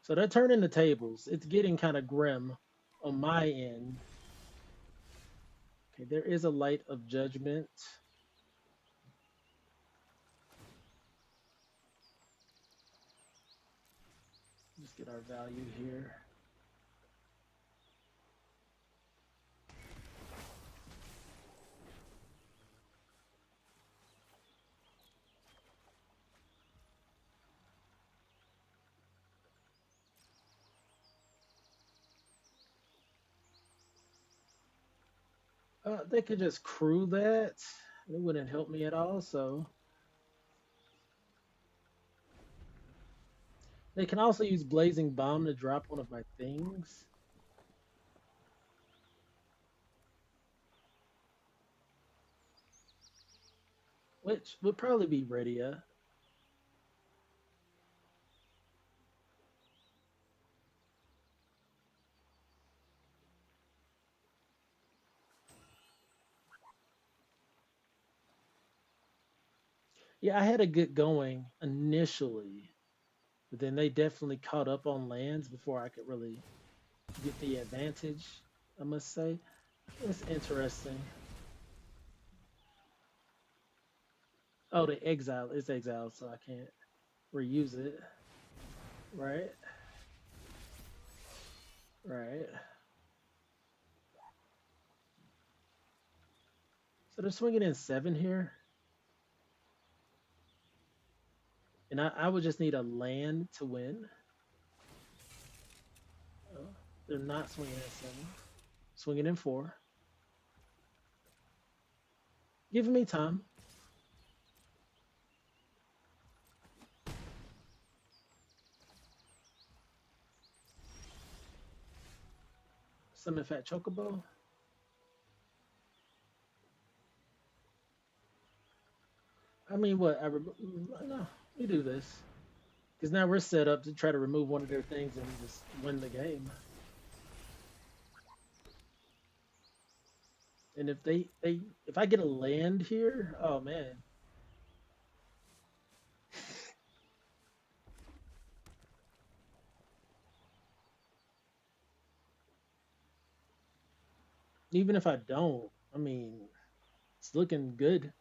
So they're turning the tables. It's getting kind of grim on my end. Okay, there is a Light of Judgment. Just get our value here. They could just crew that. It wouldn't help me at all, so. They can also use Blazing Bomb to drop one of my things. Which would probably be Radia. Yeah, I had a good going initially, but then they definitely caught up on lands before I could really get the advantage, I must say. It's interesting. Oh, the exile is exiled, so I can't reuse it. Right? Right. So they're swinging in 7 here. And I would just need a land to win. Oh, they're not swinging in 7. Swinging in 4. Giving me time. Summon Fat Chocobo. I mean, what? No, we do this. Because now we're set up to try to remove one of their things and just win the game. And if I get a land here, oh man. Even if I don't, I mean, it's looking good.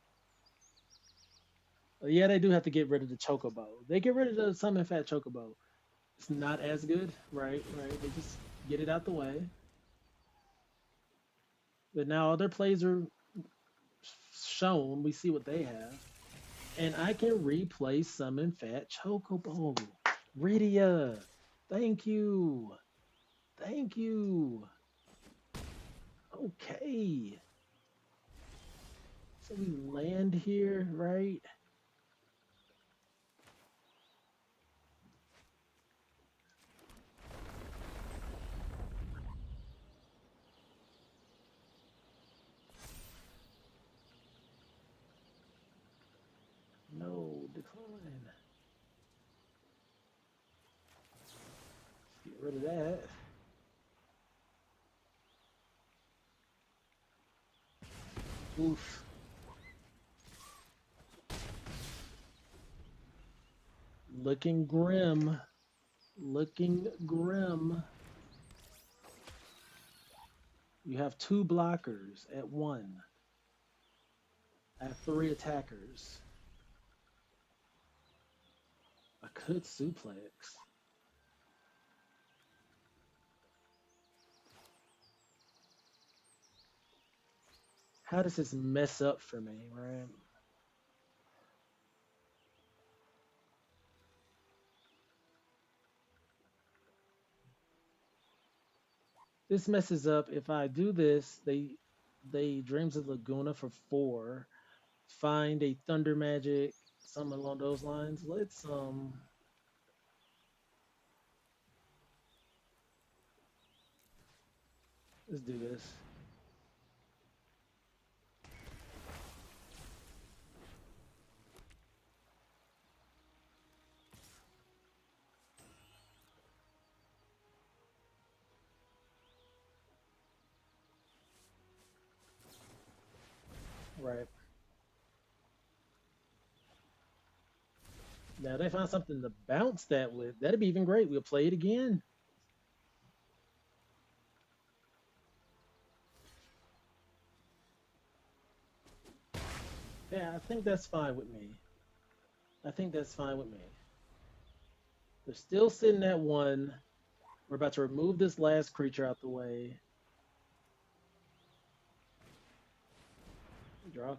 Yeah, they do have to get rid of the chocobo. They get rid of the summon fat chocobo. It's not as good, right? Right. They just get it out the way. But now other plays are shown. We see what they have. And I can replay summon fat chocobo. Rydia, thank you. Thank you. Okay. So we land here, right? No, decline. Get rid of that. Oof. Looking grim. Looking grim. You have two blockers at one. I have three attackers. I could suplex. How does this mess up for me, right? This messes up. If I do this, they Dreams of Laguna for 4. Find a Thunder Magic, something along those lines. Let's do this. Right. Now they found something to bounce that with. That'd be even great. We'll play it again. Yeah, I think that's fine with me. I think that's fine with me. They're still sitting at 1. We're about to remove this last creature out the way. Draw.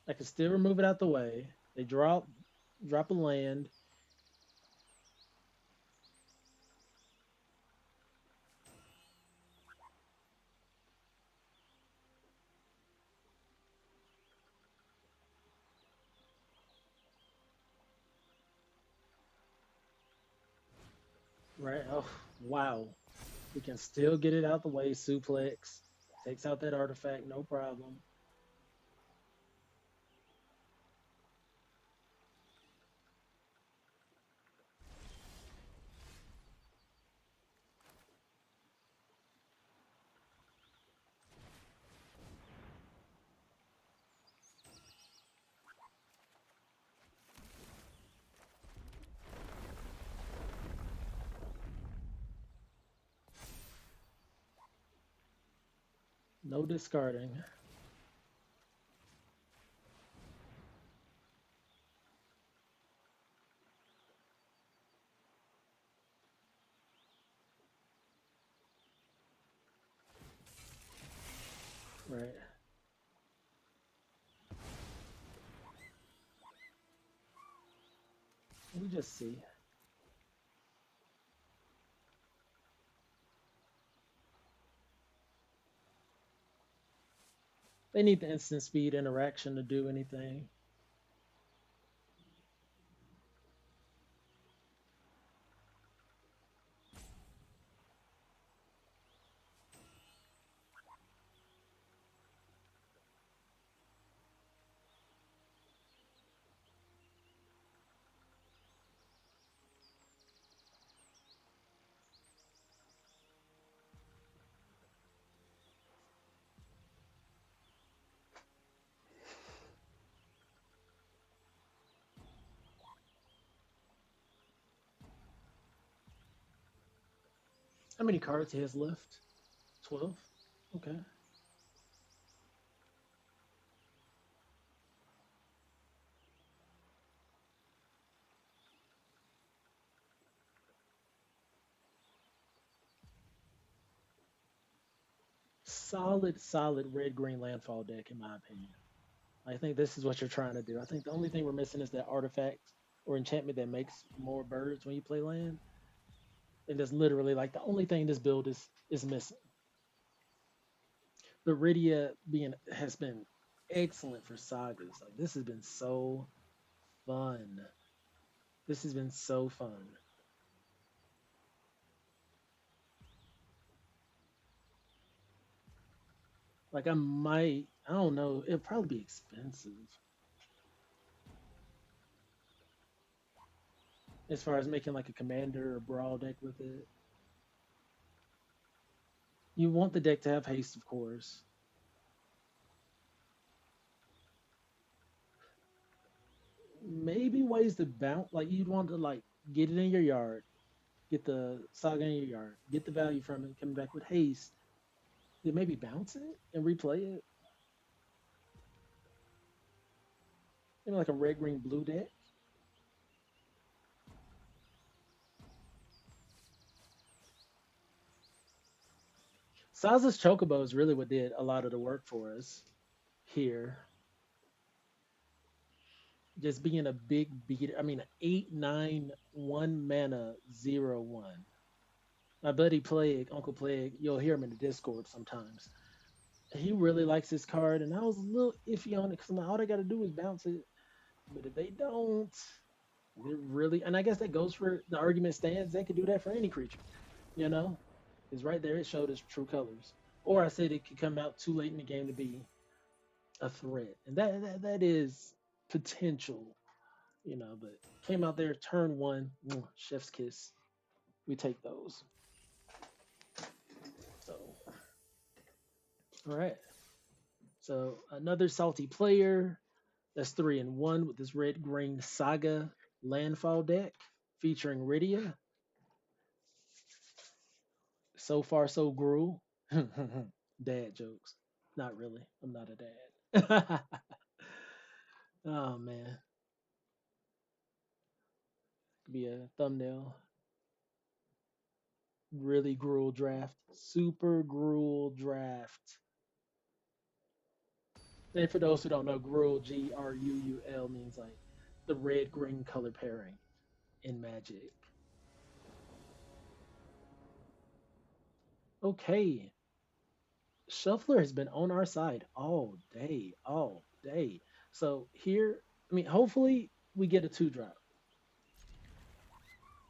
I can still remove it out the way. They drop a land. Right. Oh wow. We can still get it out the way. Suplex. Takes out that artifact, no problem. No discarding. Right. We just see. They need the instant speed interaction to do anything. How many cards he has left? 12. Okay. Solid red green landfall deck in my opinion. I think this is what you're trying to do. I think the only thing we're missing is that artifact or enchantment that makes more birds when you play land. And that's literally like the only thing this build is missing. But Rydia being has been excellent for sagas. Like this has been so fun. This has been so fun. Like I don't know, it'll probably be expensive as far as making like a commander or brawl deck with it. You want the deck to have haste, of course. Maybe ways to bounce, like you'd want to like get it in your yard, get the saga in your yard, get the value from it, coming back with haste, then maybe bounce it and replay it. Maybe like a red, green, blue deck. Saza's Chocobo is really what did a lot of the work for us here. Just being a big beater. I mean, 8-9 1 mana 0/1. My buddy Plague, Uncle Plague, you'll hear him in the Discord sometimes. He really likes this card, and I was a little iffy on it because all they got to do is bounce it. But if they don't, they're really, and I guess that goes for the argument stands. They could do that for any creature, you know? Because right there it showed its true colors. Or I said it could come out too late in the game to be a threat, and that is potential, you know. But came out there turn one, chef's kiss. We take those. So, all right. So another salty player. That's 3-1 with this red green saga landfall deck featuring Rydia. So far, so gruel. Dad jokes. Not really. I'm not a dad. Oh man, could be a thumbnail. Really gruel draft. Super gruel draft. And for those who don't know, gruel Gruul means like the red green color pairing in Magic. Okay, Shuffler has been on our side all day, all day. So here, I mean, hopefully we get a 2-drop.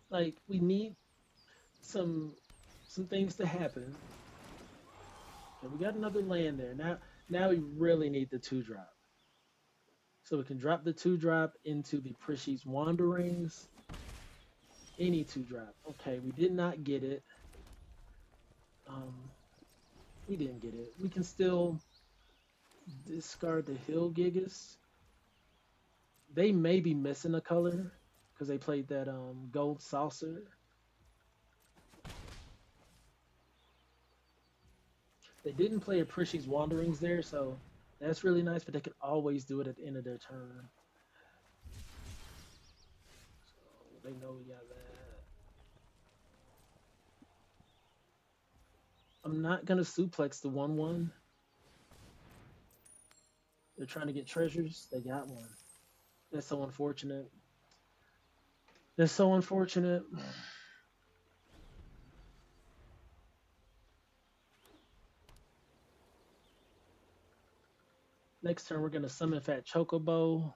Like we need some things to happen. And we got another land there. Now we really need the 2-drop. So we can drop the 2-drop into the Prishy's Wanderings. Any 2-drop. Okay, we did not get it. Um, we didn't get it. We can still discard the Hill Gigas. They may be missing a color because they played that gold saucer. They didn't play a Prishy's Wanderings there, so that's really nice, but they could always do it at the end of their turn. So they know we got that. I'm not going to suplex the 1/1. They're trying to get treasures. They got one. That's so unfortunate. That's so unfortunate. Next turn, we're going to summon Fat Chocobo.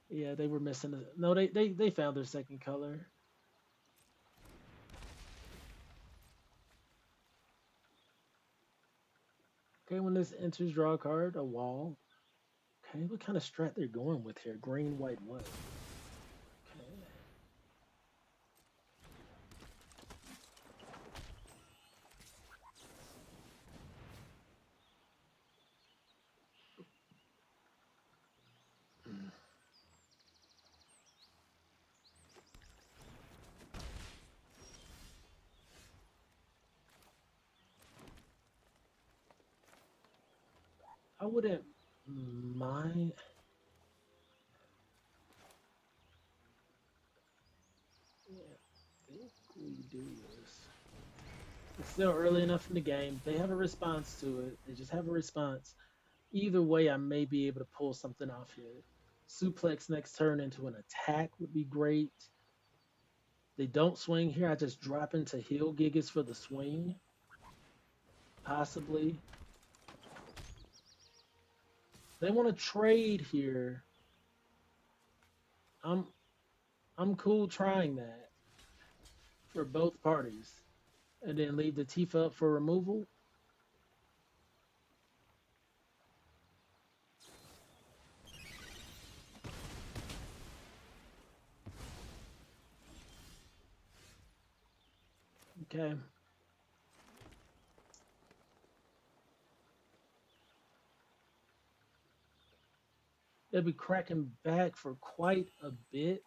Yeah, they were missing it. No, they found their second color. Okay, when this enters, draw a card, a wall. Okay, what kind of strat they're going with here? Green, white, what? Okay. I wouldn't mind. Yeah, I think we do this. It's still early enough in the game. They have a response to it. They just have a response. Either way, I may be able to pull something off here. Suplex next turn into an attack would be great. They don't swing here. I just drop into heal Gigas for the swing. Possibly. They want to trade here. I'm cool trying that for both parties. And then leave the Tifa up for removal. Okay. They'll be cracking back for quite a bit.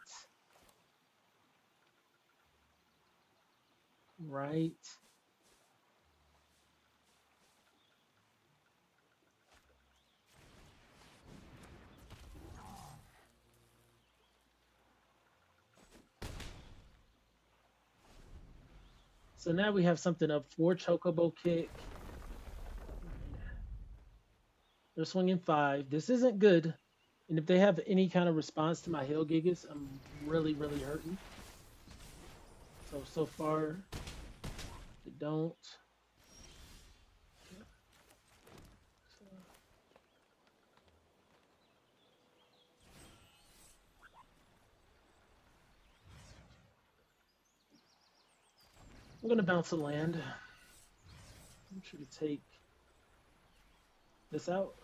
Right. So now we have something up for Chocobo Kick. They're swinging 5. This isn't good. And if they have any kind of response to my Hail Gigas, I'm really, really hurting. So far, they don't. I'm going to bounce a land. I'm sure to take this out.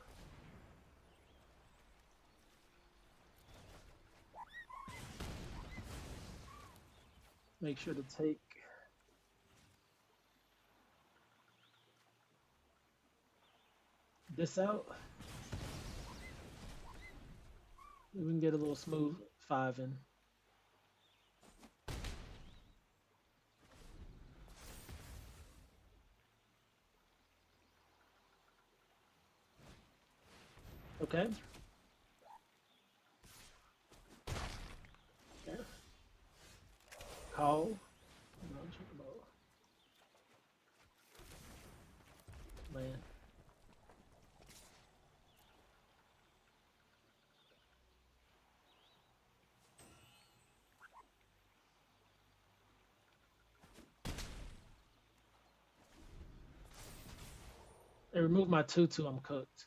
Make sure to take this out. We can get a little smooth 5 in. Okay. Okay. Call. Man. They removed my 2/2, I'm cooked.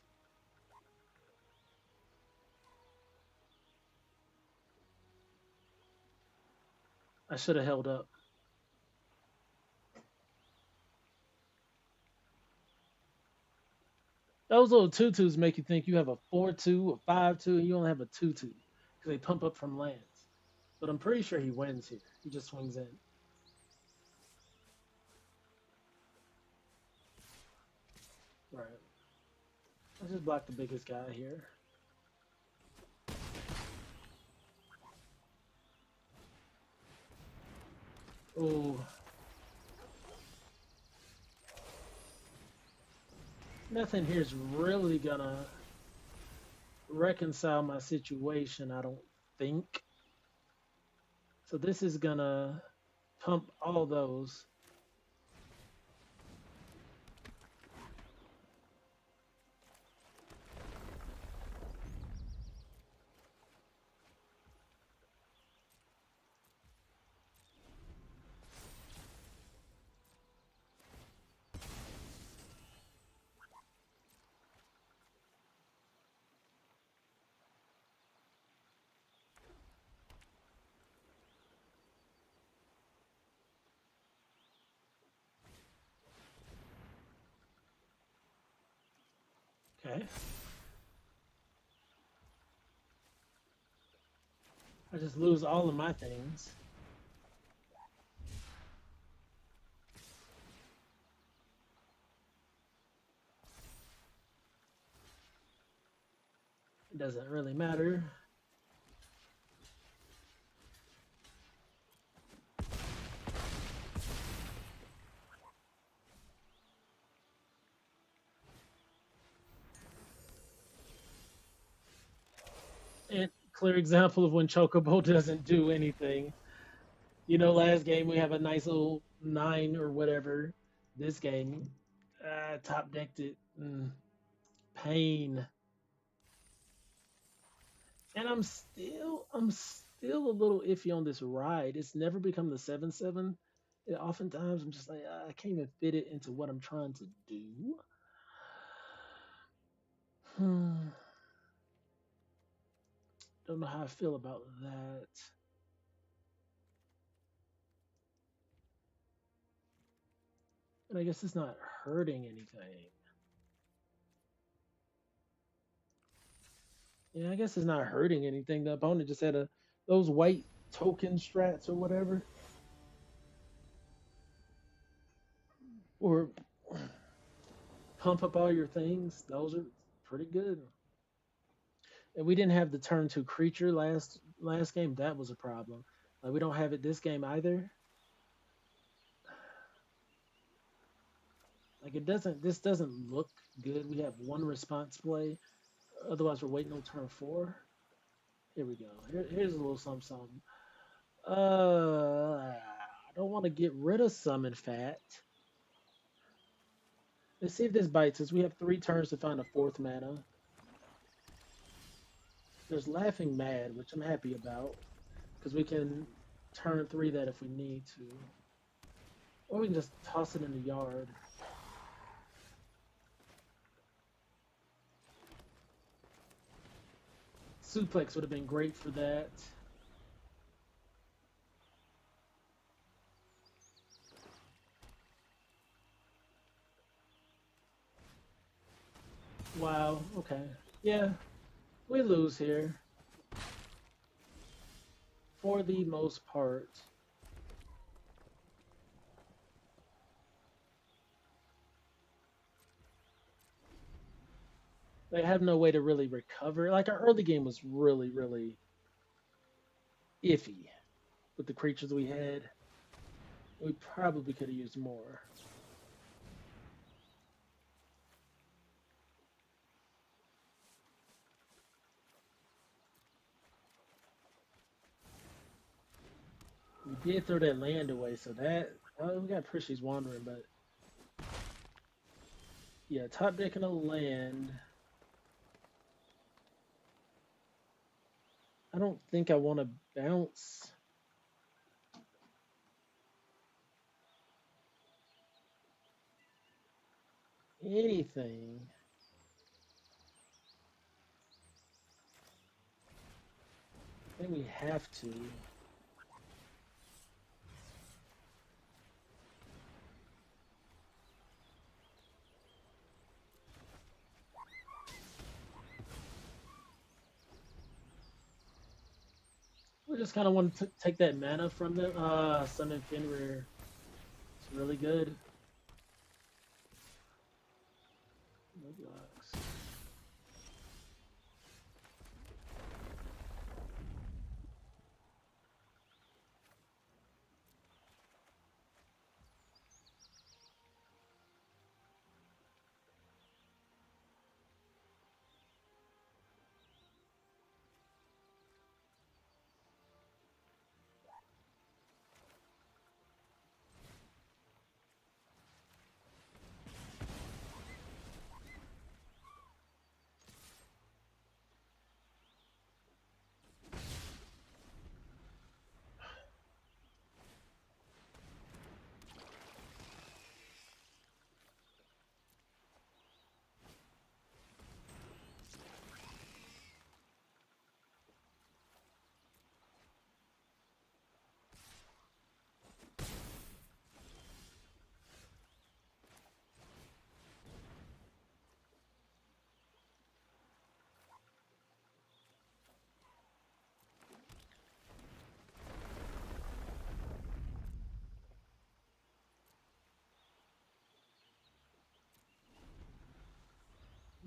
I should have held up. Those little 2/2s make you think you have a 4/2, a 5/2, and you only have a 2/2 because they pump up from lands. But I'm pretty sure he wins here. He just swings in. Right. Let's just block the biggest guy here. Ooh. Nothing here is really gonna reconcile my situation, I don't think. So this is gonna pump all those. Okay. I just lose all of my things. It doesn't really matter. clear example of when Chocobo doesn't do anything. You know, last game we have a nice little 9 or whatever. This game, top decked it. Pain. And I'm still a little iffy on this ride. It's never become the 7/7. Oftentimes I'm just like I can't even fit it into what I'm trying to do. Hmm. Don't know how I feel about that. And I guess it's not hurting anything. Yeah, I guess it's not hurting anything. The opponent just had those white token strats or whatever. Or pump up all your things. Those are pretty good. And we didn't have the turn two creature last game. That was a problem. Like we don't have it this game either. Like it doesn't. This doesn't look good. We have one response play. Otherwise, we're waiting on turn 4. Here we go. Here's a little something, something. I don't want to get rid of summon fat. Let's see if this bites us. We have 3 turns to find a 4th mana. There's Laughing Mad, which I'm happy about, because we can turn 3 that if we need to. Or we can just toss it in the yard. Suplex would have been great for that. Wow, okay. Yeah, we lose here. For the most part. They have no way to really recover. Like our early game was really, really iffy with the creatures we had. We probably could have used more. We did throw that land away, so that we got Prishy's Wandering, but yeah, top decking a land. I don't think I want to bounce. Anything. I think we have to. We just kind of want to take that mana from them. Summon Fenrir. It's really good. No blocks.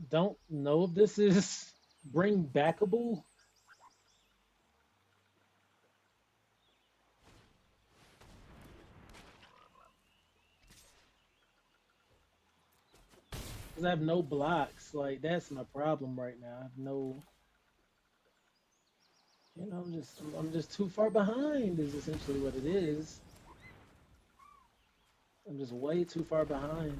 Don't know if this is bring backable. Because I have no blocks. Like, that's my problem right now. I have no. You know, I'm just too far behind is essentially what it is. I'm just way too far behind.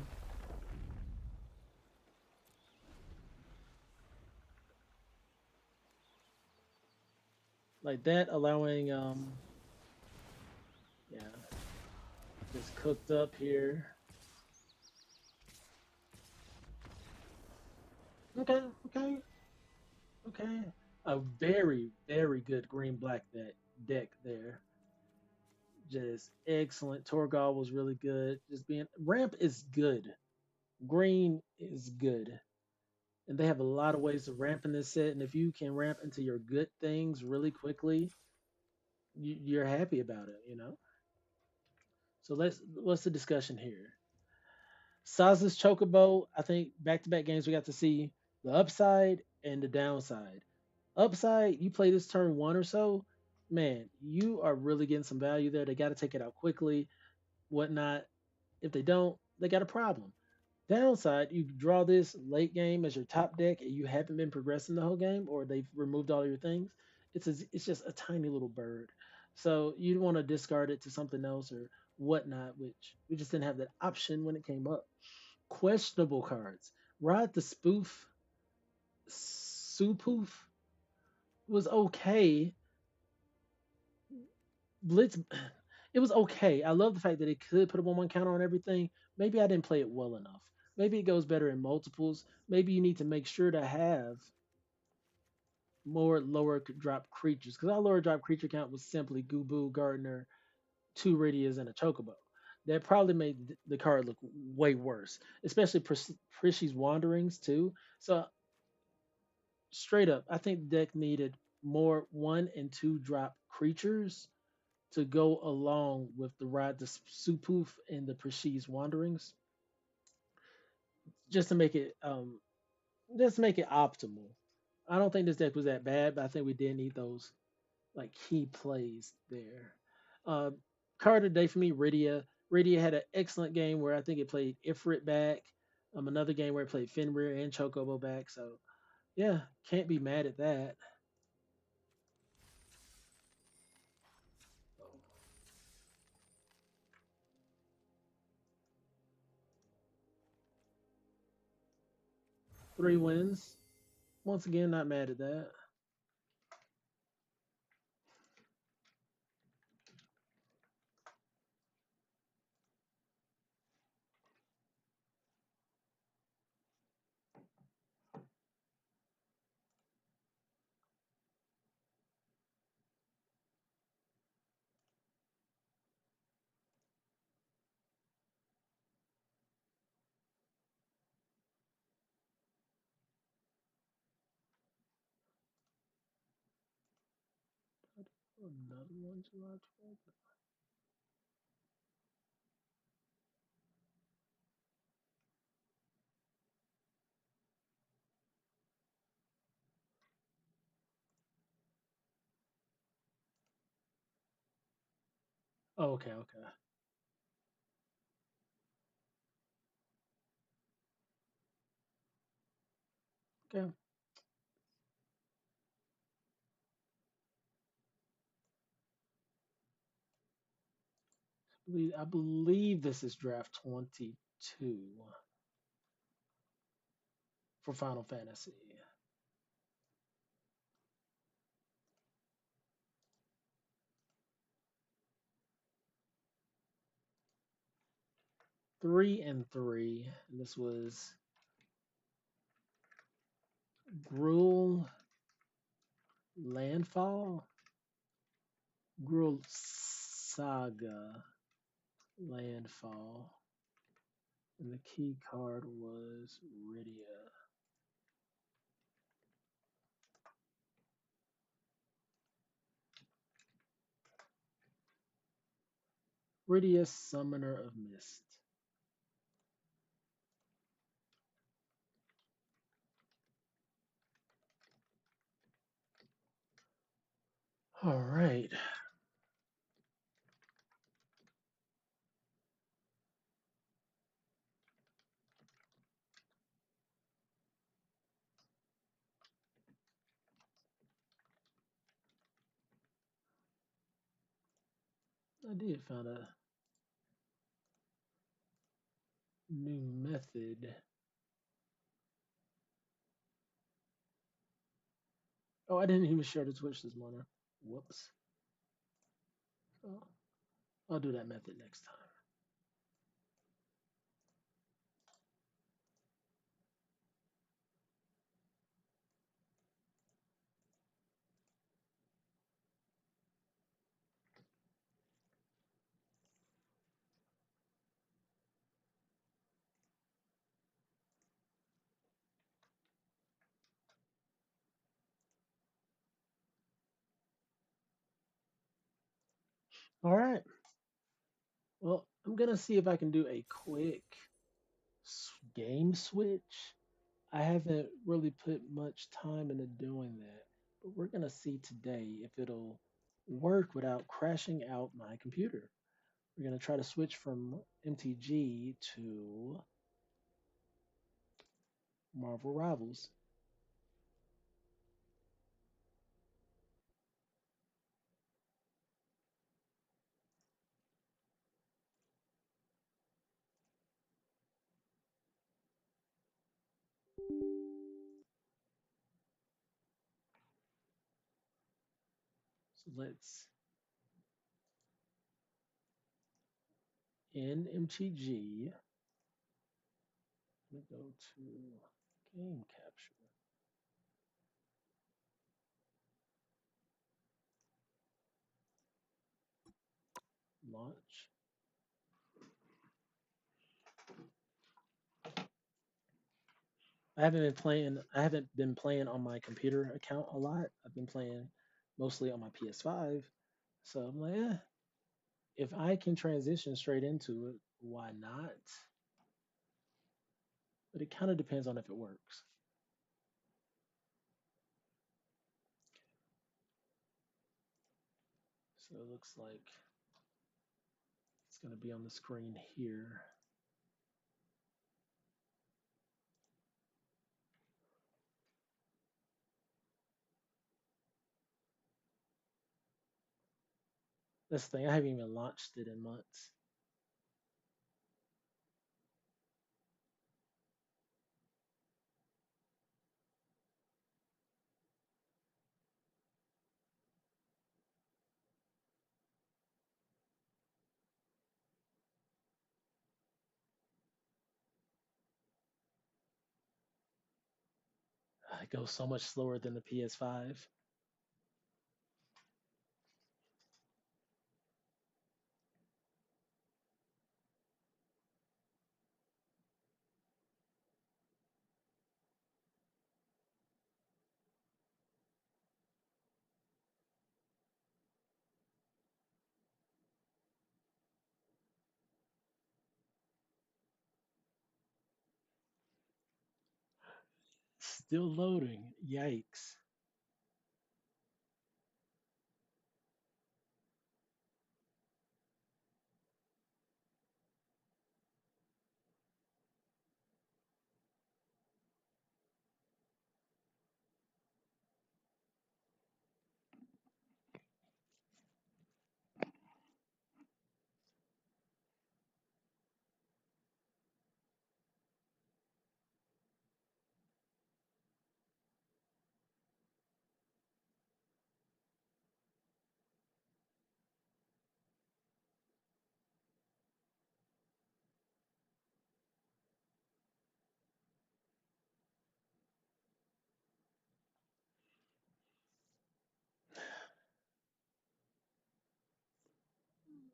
Like that allowing yeah, just cooked up here. Okay, okay, okay. A very, very good green black deck there. Just excellent. Torgal was really good. Just being ramp is good. Green is good. And they have a lot of ways to ramp in this set. And if you can ramp into your good things really quickly, you're happy about it, you know? So what's the discussion here? Saz's Chocobo, I think back to back games we got to see the upside and the downside. Upside, you play this turn one or so, man, you are really getting some value there. They got to take it out quickly, whatnot. If they don't, they got a problem. Downside, you draw this late game as your top deck and you haven't been progressing the whole game, or they've removed all your things. It's just a tiny little bird. So you'd want to discard it to something else or whatnot, which we just didn't have that option when it came up. Questionable cards. Rod the Spoof, Supoof was okay. Blitz, it was okay. I love the fact that it could put a 1-1 counter on everything. Maybe I didn't play it well enough. Maybe it goes better in multiples. Maybe you need to make sure to have more lower drop creatures because our lower drop creature count was simply Gubu, Gardener, two Ridias, and a Chocobo. That probably made the card look way worse, especially Prishy's Wanderings too. So straight up, I think the deck needed more 1 and 2 drop creatures to go along with the Ride the Supoof and the Prishy's Wanderings, just to make it optimal. I don't think this deck was that bad, but I think we did need those like key plays there. Uh, Card of the day for me, Rydia. Rydia had an excellent game where I think it played Ifrit back. Another game where it played Fenrir and Chocobo back. So yeah, can't be mad at that. 3 wins. Once again, not mad at that. Another one, July 12th. Oh, okay, okay. Okay. I believe this is draft 22 for Final Fantasy. Three and three. And this was Gruul Landfall. Gruul Saga Landfall. And the key card was Rydia. Rydia, Summoner of Mist. All right. I did find a new method. Oh, I didn't even share the Twitch this morning. Whoops. Oh, I'll do that method next time. All right. Well, I'm gonna see if I can do a quick game switch. I haven't really put much time into doing that, but we're gonna see today if it'll work without crashing out my computer. We're gonna try to switch from MTG to Marvel Rivals. So let's in MTG. Let me go to game capture. Launch. I haven't been playing on my computer account a lot. I've been playing mostly on my PS5. So I'm like, if I can transition straight into it, why not? But it kind of depends on if it works. So it looks like it's going to be on the screen here. This thing, I haven't even launched it in months. It goes so much slower than the PS5. Still loading. Yikes.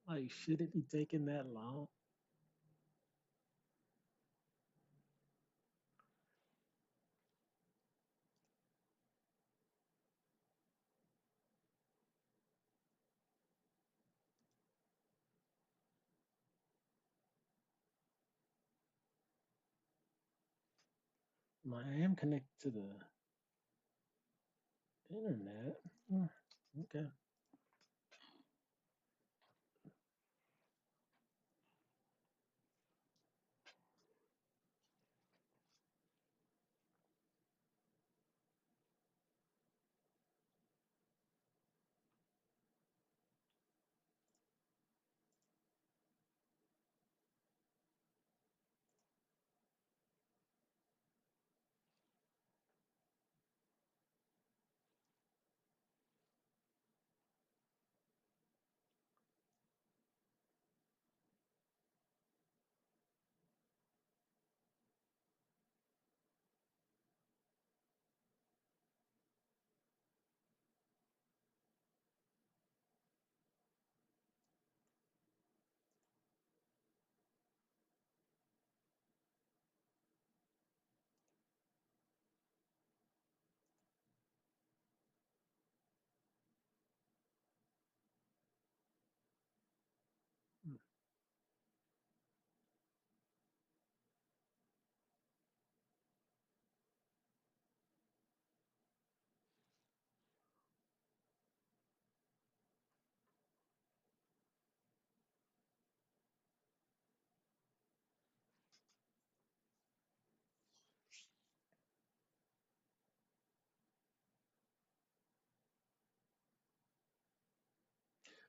Like, should it be taking that long? I am connected to the internet. Okay.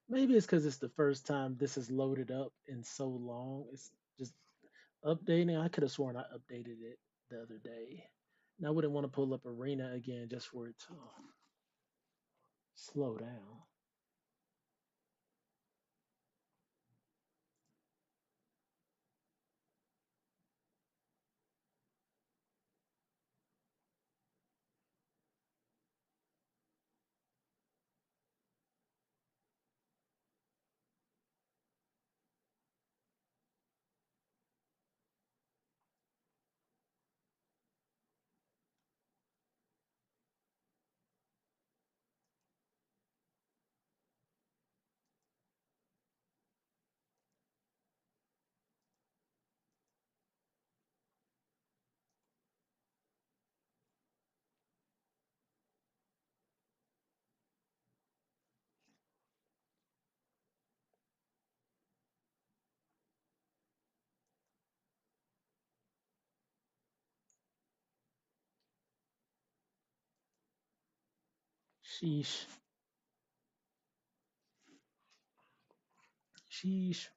Maybe it's because it's the first time this is loaded up in so long. It's just updating. I could have sworn I updated it the other day. And I wouldn't want to pull up Arena again just for it to slow down. Sheesh. Sheesh.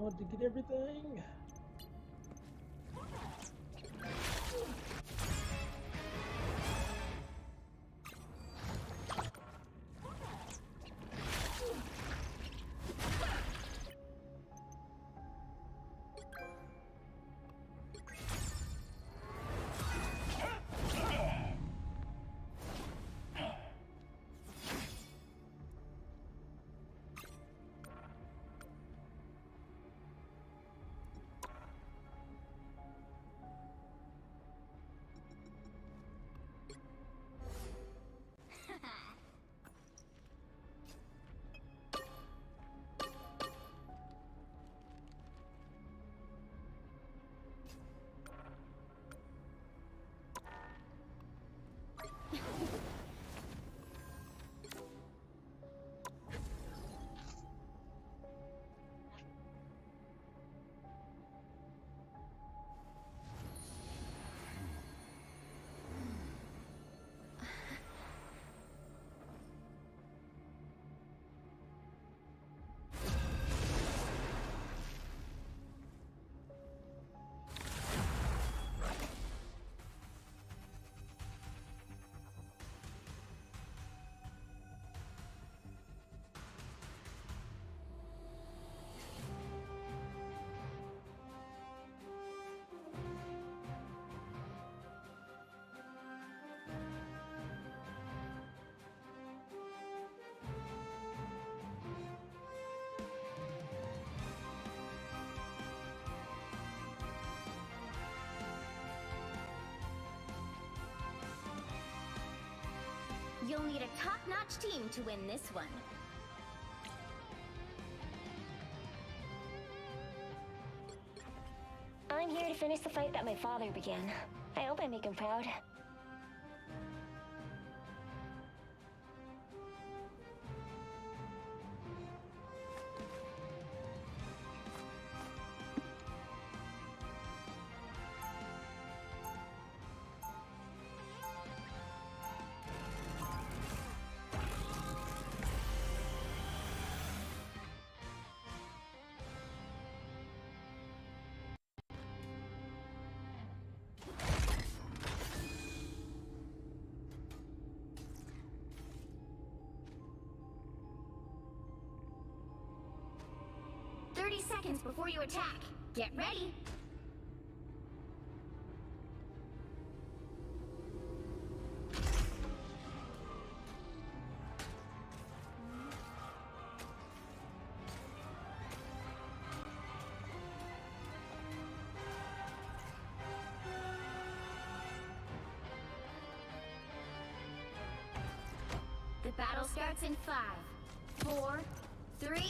want to get everything. You'll need a top-notch team to win this one. I'm here to finish the fight that my father began. I hope I make him proud. Seconds before you attack. Get ready. The battle starts in 5, 4, 3,